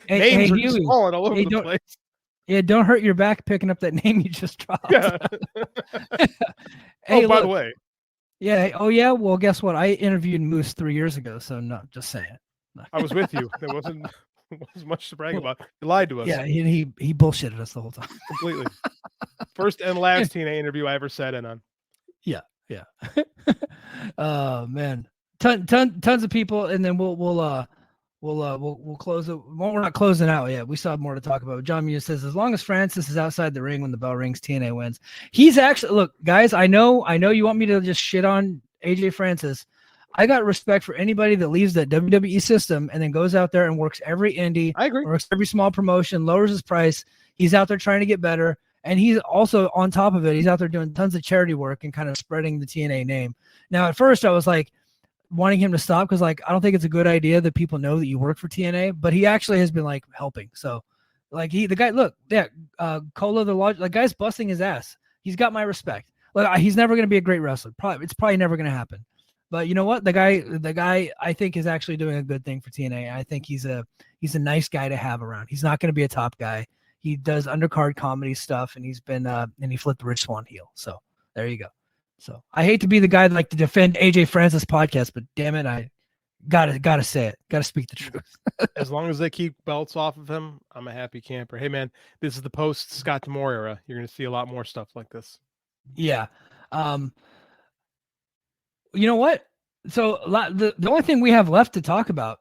Names are just falling all over the place. Yeah, don't hurt your back picking up that name you just dropped. Yeah. Hey, by the way. Yeah. Oh, yeah. Well, guess what? I interviewed Moose 3 years ago. So no, just saying. I was with you. There wasn't much to brag about. You lied to us. Yeah, he bullshitted us the whole time. Completely. First and last TNA interview I ever sat in on. Yeah. Oh man, tons of people, and then we'll close it. Well, we're not closing out yet. We still have more to talk about. John Muse says, as long as Francis is outside the ring when the bell rings, TNA wins. He's actually, look, guys, I know you want me to just shit on AJ Francis. I got respect for anybody that leaves that WWE system and then goes out there and works every indie. I agree. Works every small promotion, lowers his price. He's out there trying to get better. And he's also, on top of it, he's out there doing tons of charity work and kind of spreading the TNA name. Now, at first, I was like, wanting him to stop because I don't think it's a good idea that people know that you work for TNA, but he actually has been helping. So the guy, look, Cola the Lodge, guy's busting his ass. He's got my respect. Look, he's never going to be a great wrestler. It's probably never going to happen. But you know what? The guy I think is actually doing a good thing for TNA. I think he's a nice guy to have around. He's not going to be a top guy. He does undercard comedy stuff, and he's been and he flipped the Rich Swann heel. So there you go. So I hate to be the guy that to defend AJ Francis podcast, but damn it, I gotta say it. Gotta speak the truth. As long as they keep belts off of him, I'm a happy camper. Hey man, this is the post Scott D'Amore era. You're gonna see a lot more stuff like this. Yeah. You know what? So the only thing we have left to talk about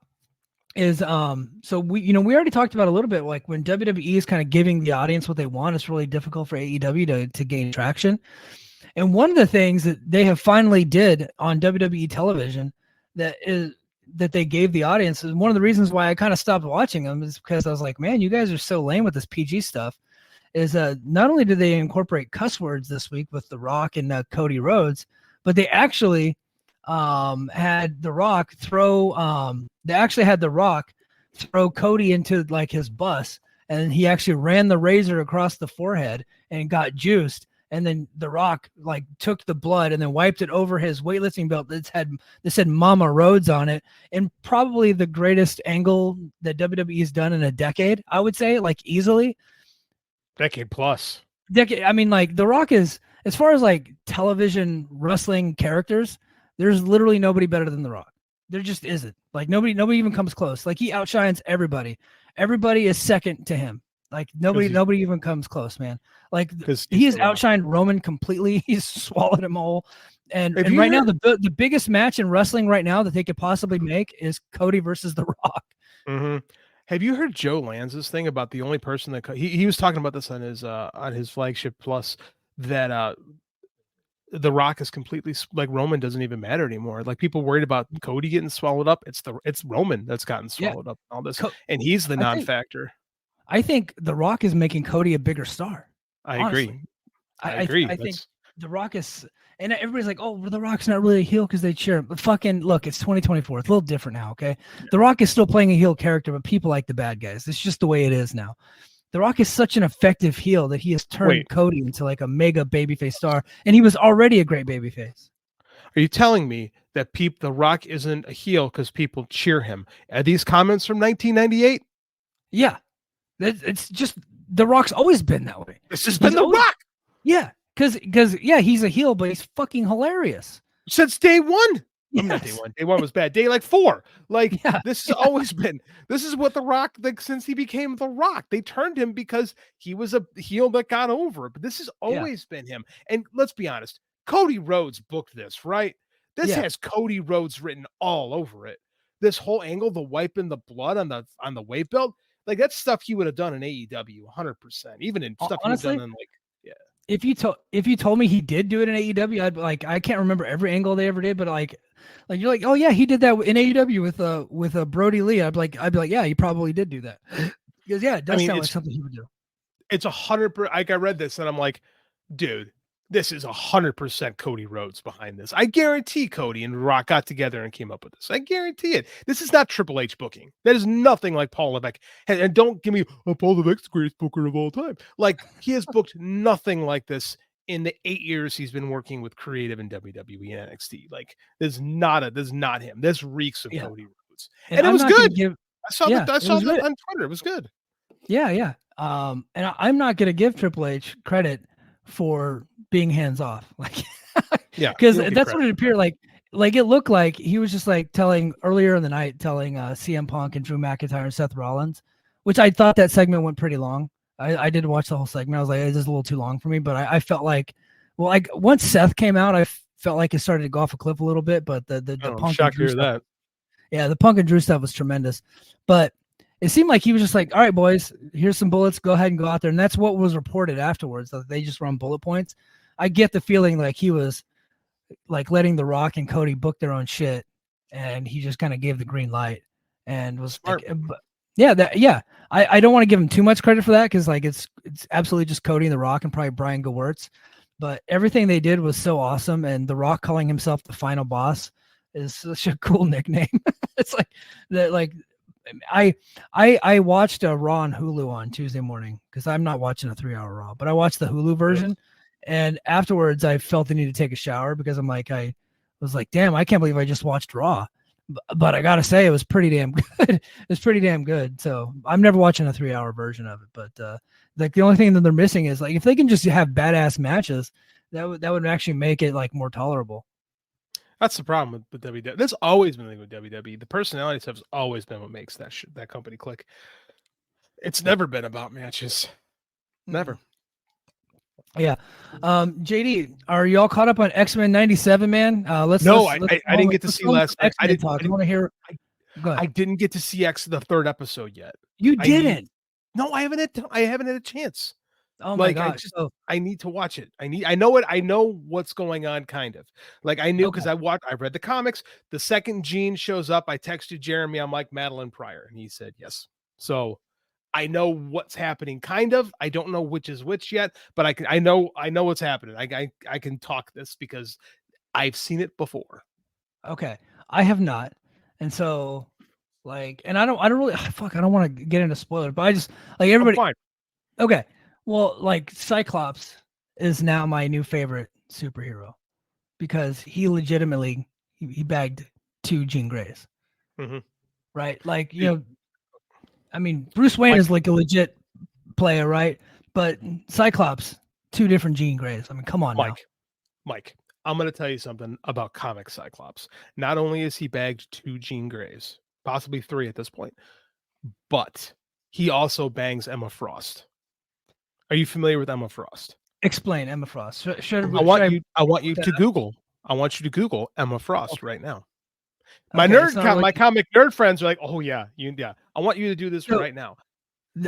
is so we already talked about a little bit when WWE is kind of giving the audience what they want. It's really difficult for AEW to gain traction. And one of the things that they have finally did on WWE television that they gave the audience, is one of the reasons why I kind of stopped watching them, is because I was like, man, you guys are so lame with this PG stuff. Is not only did they incorporate cuss words this week with The Rock and Cody Rhodes, but they actually had The Rock throw Cody into his bus, and he actually ran the razor across the forehead and got juiced. And then The Rock took the blood and then wiped it over his weightlifting belt that said Mama Rhodes on it. And probably the greatest angle that WWE has done in a decade, I would say, easily. Decade plus. I mean, The Rock is, as far as television wrestling characters, there's literally nobody better than The Rock. There just isn't. Nobody even comes close. He outshines everybody. Everybody is second to him. Nobody even comes close, man. He has outshined Roman completely. He's swallowed him whole. And right now, the biggest match in wrestling right now that they could possibly make is Cody versus The Rock. Mm-hmm. Have you heard Joe Lanza's thing about the only person that he was talking about this on his flagship plus, that The Rock is completely like Roman doesn't even matter anymore. Like people worried about Cody getting swallowed up. It's Roman that's gotten swallowed up in all this, and he's the non-factor. I think The Rock is making Cody a bigger star. I honestly. agree. I agree. I think The Rock is, and everybody's like, oh, The Rock's not really a heel because they cheer him. But fucking look, it's 2024. It's a little different now, okay? Yeah. The Rock is still playing a heel character, but people like the bad guys. It's just the way it is now. The Rock is such an effective heel that he has turned Cody into like a mega babyface star, and he was already a great babyface. Are you telling me that The Rock isn't a heel because people cheer him? Are these comments from 1998? Yeah. It's just The Rock's always been that way. It's just been The Rock. Yeah. Because he's a heel, but he's fucking hilarious. Since day one. Yes. Not day one. Day one was bad. Day like 4. Like this has always been. This is what The Rock, like since he became The Rock, they turned him because he was a heel that got over. But this has always been him. And let's be honest, Cody Rhodes booked this, right? This has Cody Rhodes written all over it. This whole angle, the wiping the blood on the weight belt, like that's stuff he would have done in AEW 100%. Even in stuff honestly, he would have done in like. If you told me he did do it in AEW, I'd like, I can't remember every angle they ever did, but like you're like, oh yeah, he did that in AEW with Brody Lee. I'd be like, yeah, he probably did do that because it does sound like something he would do. It's 100%. Like I read this and I'm like, dude, this is 100% Cody Rhodes behind this. I guarantee Cody and Rock got together and came up with this. I guarantee it. This is not Triple H booking. That is nothing like Paul Levesque. And don't give me Paul Levesque's greatest booker of all time. Like he has booked nothing like this in the 8 years he's been working with creative in WWE and NXT. Like this is not him. This reeks of Cody Rhodes. And it was good. I saw that on Twitter. It was good. Yeah. And I'm not going to give Triple H credit for being hands off, like because that's what it appeared like it looked like he was just like earlier in the night telling CM Punk and Drew McIntyre and Seth Rollins, which I thought that segment went pretty long. I did watch the whole segment. I was like, this is a little too long for me, but I felt like, well, like once Seth came out, I felt like it started to go off a cliff a little bit, but the Punk and Drew stuff, the Punk and Drew stuff was tremendous, but it seemed like he was just like, all right, boys, here's some bullets. Go ahead and go out there. And that's what was reported afterwards, that they just run bullet points. I get the feeling like he was like letting The Rock and Cody book their own shit. And he just kind of gave the green light and was smart. Like, I don't want to give him too much credit for that because like it's absolutely just Cody and The Rock and probably Brian Gewirtz. But everything they did was so awesome. And The Rock calling himself the final boss is such a cool nickname. It's like that, like, I watched a Raw on Hulu on Tuesday morning because I'm not watching a 3-hour Raw, but I watched the Hulu version. And afterwards I felt the need to take a shower because I was like, damn, I can't believe I just watched Raw. But I got to say, it was pretty damn good. It was pretty damn good. So I'm never watching a 3-hour version of it. But like the only thing that they're missing is like, if they can just have badass matches, that would actually make it like more tolerable. That's the problem with WWE. That's always been the thing with WWE. The personality stuff has always been what makes that company click. It's never been about matches. Never. Yeah. JD, are y'all caught up on X-Men 97, man? I didn't get to see last night. I didn't want to hear. I didn't get to see the third episode yet. You didn't? No, I haven't had a chance. Oh my God. I need to watch it. I know it. I know what's going on kind of. Like I knew because I read the comics. The second Jean shows up. I texted Jeremy. I'm like Madeline Pryor. And he said yes. So I know what's happening kind of. I don't know which is which yet, but I know what's happening. I can talk this because I've seen it before. Okay. I have not. And so like, and I don't really, I don't want to get into spoilers, but I just like everybody. Fine. Okay. Well, like Cyclops is now my new favorite superhero because he legitimately he bagged 2 Jean Greys, right? Like I mean, Bruce Wayne is like a legit player, right? But Cyclops, 2 different Jean Greys. I mean, come on, Mike. I'm going to tell you something about comic Cyclops. Not only is he bagged 2 Jean Greys, possibly 3 at this point, but he also bangs Emma Frost. Are you familiar with Emma Frost? Explain Emma Frost. I want you to Google Emma Frost right now. My my comic nerd friends are like, oh yeah. I want you to do this right now.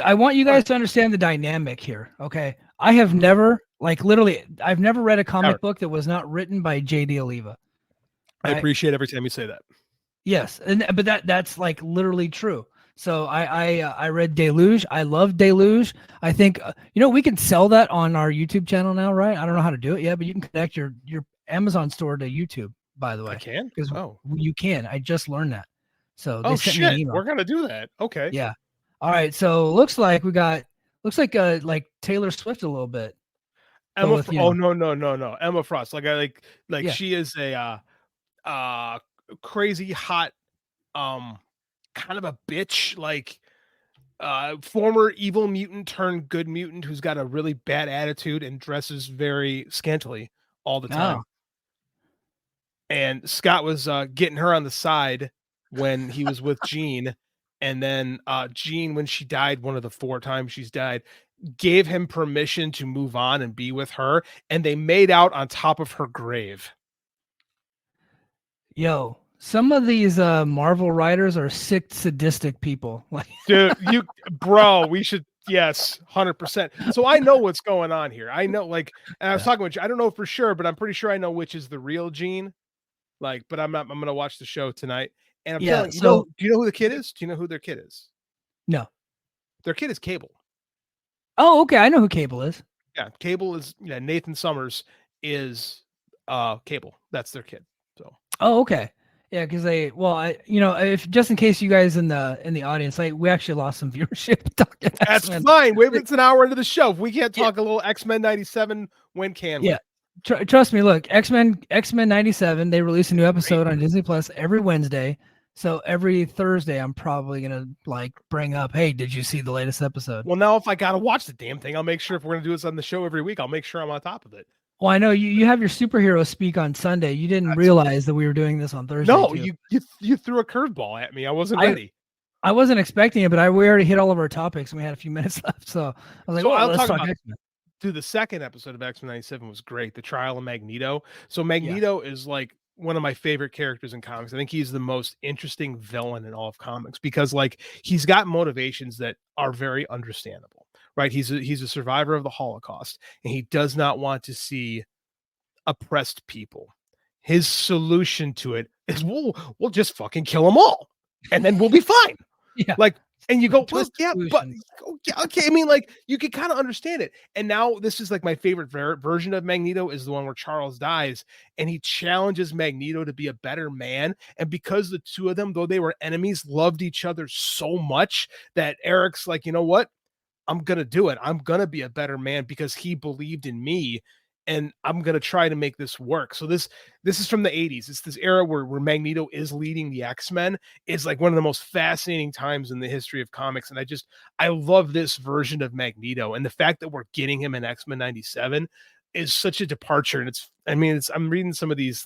I want you guys to understand the dynamic here. Okay. I have never Like literally, I've never read a comic Never. book that was not written by J.D. Oliva. I Right? appreciate every time you say that. Yes, but that's like literally true. So I read Deluge. I love Deluge. I think we can sell that on our YouTube channel now, right? I don't know how to do it yet, but you can connect your Amazon store to YouTube. By the way, I can. because Oh, you can. I just learned that. So they sent me an shit, email. we're gonna do that. Okay. Yeah. All right. So looks like like Taylor Swift a little bit. Emma. With, No. Emma Frost. Like Yeah. she is a crazy hot kind of a bitch, like former evil mutant turned good mutant who's got a really bad attitude and dresses very scantily all the time. Oh. And Scott was getting her on the side when he was with Jean, and then Jean, when she died, one of the 4 times she's died, gave him permission to move on and be with her, and they made out on top of her grave. Yo, some of these Marvel writers are sick, sadistic people. Like, Dude, we should, yes, 100%. So I know what's going on here. I know, like, and I was talking with you, I don't know for sure, but I'm pretty sure I know which is the real Jean. Like, but I'm gonna watch the show tonight. And I'm telling you, do you know who the kid is? Do you know who their kid is? No. Their kid is Cable. Oh, okay. I know who Cable is. Yeah, Cable is Nathan Summers is Cable. That's their kid. So okay. Yeah, because if just in case you guys in the audience, like we actually lost some viewership talking. That's fine. It's an hour into the show. If we can't talk a little X-Men 97, when can we? Yeah. Trust me, look, X-Men 97, they release a new episode on Disney Plus every Wednesday. So every Thursday, I'm probably gonna bring up, hey, did you see the latest episode? Well, now if I gotta watch the damn thing, I'll make sure if we're gonna do this on the show every week, I'll make sure I'm on top of it. Well, I know you have your superhero speak on Sunday. You didn't realize that we were doing this on Thursday. No, too. you threw a curveball at me. I wasn't ready. I wasn't expecting it, but we already hit all of our topics and we had a few minutes left. So I was like, let's talk X-Men. Dude, the second episode of X-Men 97 was great. The trial of Magneto. So Magneto is like one of my favorite characters in comics. I think he's the most interesting villain in all of comics because he's got motivations that are very understandable, right? He's a survivor of the Holocaust and he does not want to see oppressed people. His solution to it is we'll just fucking kill them all and then we'll be fine. Yeah. And you go, well, yeah, but okay. I mean, you can kind of understand it. And now this is my favorite version of Magneto is the one where Charles dies and he challenges Magneto to be a better man. And because the two of them, though they were enemies, loved each other so much that Eric's like, you know what? I'm going to do it. I'm going to be a better man because he believed in me. And I'm going to try to make this work. So this is from the 80s. It's this era where Magneto is leading the X-Men. It's one of the most fascinating times in the history of comics. And I love this version of Magneto. And the fact that we're getting him in X-Men 97 is such a departure. And I'm reading some of these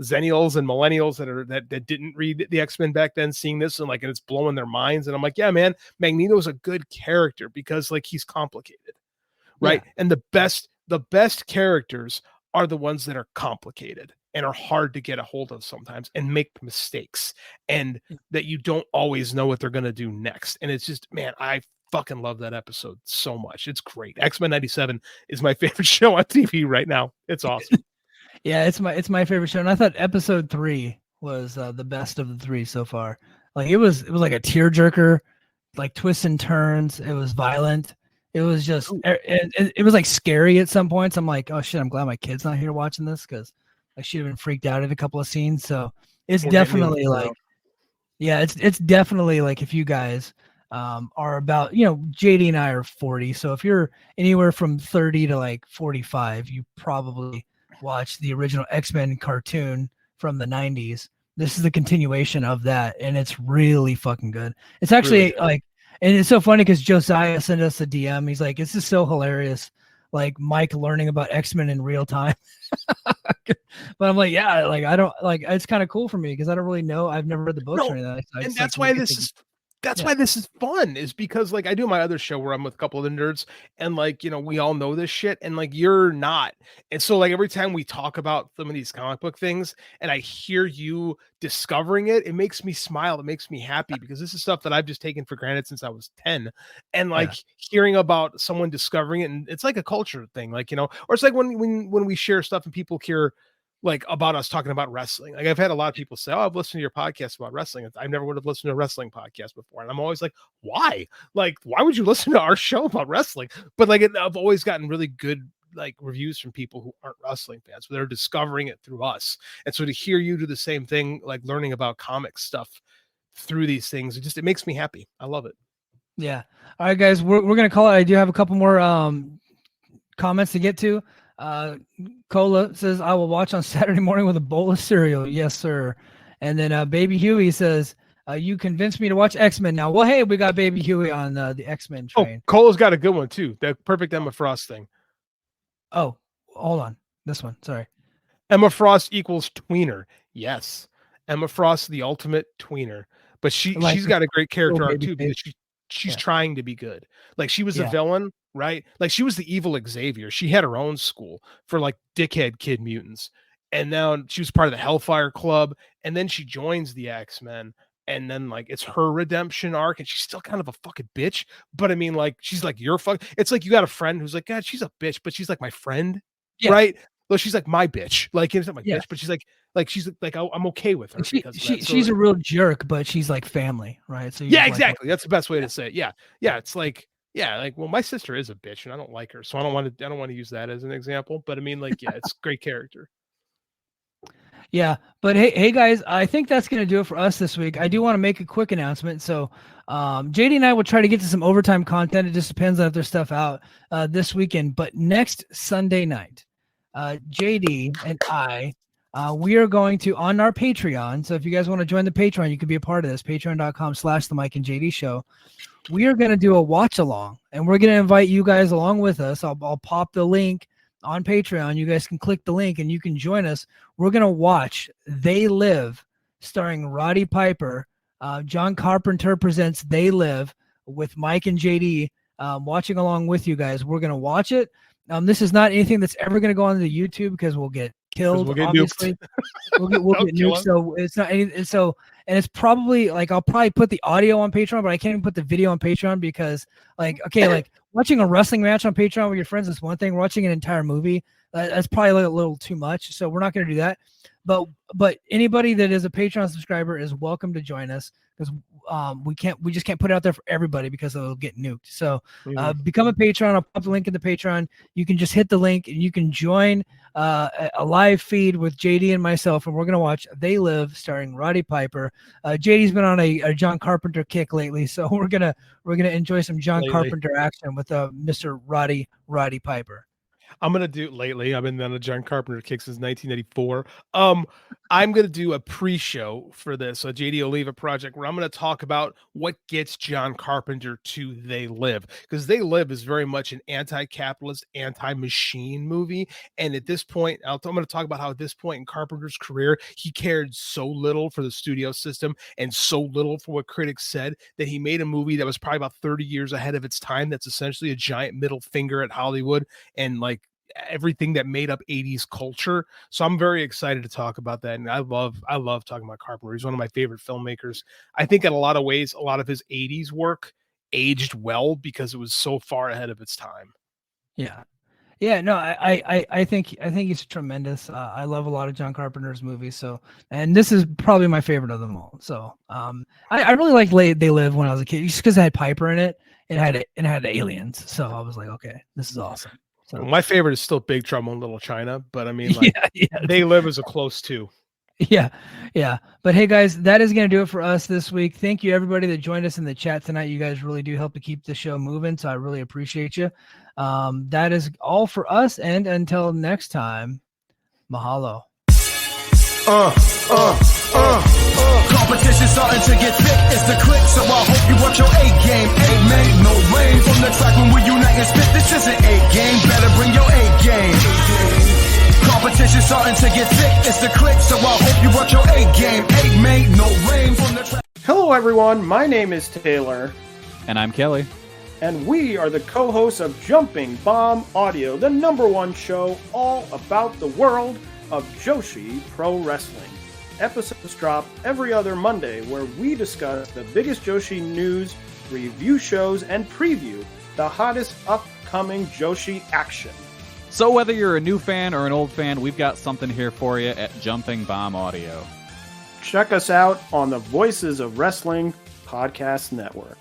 Zennials and Millennials that didn't read the X-Men back then, seeing this and it's blowing their minds. And I'm like, yeah, man, Magneto's a good character because he's complicated. Right. Yeah. And the best characters are the ones that are complicated and are hard to get a hold of sometimes and make mistakes and that you don't always know what they're going to do next. And it's just, man, I fucking love that episode so much. It's great. X-Men 97 is my favorite show on TV right now. It's awesome. Yeah, it's my favorite show. And I thought episode 3 was the best of the 3 so far. It was like a tearjerker, twists and turns. It was violent. It was just, it was scary at some points. I'm like, oh shit, I'm glad my kid's not here watching this because she'd have been freaked out at a couple of scenes. So it's definitely it's definitely if you guys are about, JD and I are 40. So if you're anywhere from 30 to 45, you probably watched the original X-Men cartoon from the 90s. This is the continuation of that. And it's really fucking good. It's actually really and it's so funny because Josiah sent us a DM. He's like, this is so hilarious. Mike learning about X-Men in real time. But I'm like, yeah, I don't it's kind of cool for me because I don't really know. I've never read the books or anything. And that's why this is That's why this is fun, is because like I do my other show where I'm with a couple of the nerds and like, you know, we all know this shit and like you're not. And so like every time we talk about some of these comic book things and I hear you discovering it, it makes me smile. It makes me happy because this is stuff that I've just taken for granted since I was 10. And like hearing about someone discovering it, and it's like a culture thing, like, you know, or it's like when we share stuff and people hear like about us talking about wrestling. Like I've had a lot of people say, "Oh, I've listened to your podcast about wrestling. I never would have listened to a wrestling podcast before." And I'm always like, "Why? Like, why would you listen to our show about wrestling?" But like, I've always gotten really good like reviews from people who aren't wrestling fans, but they're discovering it through us. And so to hear you do the same thing, like learning about comic stuff through these things, it makes me happy. I love it. Yeah. All right, guys, we're gonna call it. I do have a couple more comments to get to. Cola says, I will watch on Saturday morning with a bowl of cereal. Yes, sir. And then Baby Huey says, you convinced me to watch X-Men now. Well, hey, we got Baby Huey on the X-Men train. Oh, Cola's got a good one too. That perfect Emma Frost thing. Oh, hold on. This one. Sorry. Emma Frost equals tweener. Yes. Emma Frost, the ultimate tweener. But she's got a great character arc too, because she's trying to be good. Like she was a villain, right? Like she was the evil Xavier. She had her own school for like dickhead kid mutants. And now she was part of the Hellfire Club. And then she joins the X-Men. And then like it's her redemption arc, and she's still kind of a fucking bitch. But I mean, like, she's like your fuck. It's like you got a friend who's like, God, she's a bitch, but she's like my friend, right? Well, she's like my bitch. Like it's not my bitch, but she's like I'm okay with her. She's a real jerk, but she's like family, right? So exactly. That's the best way to say it. Yeah. It's like, well, my sister is a bitch, and I don't like her, so I don't want to use that as an example. But I mean, like, it's great character. Yeah, but hey guys, I think that's going to do it for us this week. I do want to make a quick announcement. So JD and I will try to get to some overtime content. It just depends on if there's stuff out this weekend. But next Sunday night, JD and I, we are going to, on our Patreon. So if you guys want to join the Patreon, you can be a part of this, patreon.com/the Mike and JD show. We are going to do a watch along, and we're going to invite you guys along with us. I'll pop the link on Patreon. You guys can click the link and you can join us. We're going to watch They Live starring Roddy Piper. John Carpenter presents They Live with Mike and JD watching along with you guys. We're going to watch it. This is not anything that's ever going to go on the YouTube because we'll get killed. Obviously, we'll get nuked. So it's not anything. So, and it's probably like, I'll probably put the audio on Patreon, but I can't even put the video on Patreon because like, okay, like watching a wrestling match on Patreon with your friends is one thing. Watching an entire movie, that's probably like a little too much. So we're not going to do that. But anybody that is a Patreon subscriber is welcome to join us because we just can't put it out there for everybody because it'll get nuked. So become a Patreon. I'll pop the link in the Patreon. You can just hit the link and you can join a live feed with JD and myself, and we're gonna watch They Live starring Roddy Piper. JD's been on a John Carpenter kick lately, so we're gonna enjoy some John Carpenter action with Mr. Roddy Piper. I'm gonna do lately. I've been on a John Carpenter kick since 1984. I'm gonna do a pre-show for this. So JD will leave a project where I'm gonna talk about what gets John Carpenter to They Live, because They Live is very much an anti-capitalist, anti-machine movie. And at this point, I'm gonna talk about how at this point in Carpenter's career, he cared so little for the studio system and so little for what critics said that he made a movie that was probably about 30 years ahead of its time. That's essentially a giant middle finger at Hollywood and like everything that made up 80s culture. So I'm very excited to talk about that. And I love talking about Carpenter. He's one of my favorite filmmakers. I think in a lot of ways, a lot of his 80s work aged well because it was so far ahead of its time. Yeah, no, I think he's tremendous. I love a lot of John Carpenter's movies. So, and this is probably my favorite of them all. So, I really liked They Live when I was a kid, just because it had Piper in it. It had aliens. So I was like, okay, this is awesome. So my favorite is still Big Trouble in Little China, but I mean, like, They Live is a close two. Yeah. But hey, guys, that is going to do it for us this week. Thank you, everybody that joined us in the chat tonight. You guys really do help to keep the show moving, so I really appreciate you. That is all for us, and until next time, mahalo. Competition starting to get thick, it's the click, so I hope you watch your A game. Amen, no rain from the track when we unite and spit. This isn't A game, better bring your A game. Competition starting to get thick, it's the click, so I hope you watch your A game. Amen, no rain from the track. Hello, everyone. My name is Taylor. And I'm Kelly. And we are the co-hosts of Jumping Bomb Audio, the #1 show all about the world of Joshi Pro Wrestling. Episodes drop every other Monday where we discuss the biggest Joshi news, review shows, and preview the hottest upcoming Joshi action. So whether you're a new fan or an old fan, we've got something here for you at Jumping Bomb Audio. Check us out on the Voices of Wrestling Podcast Network.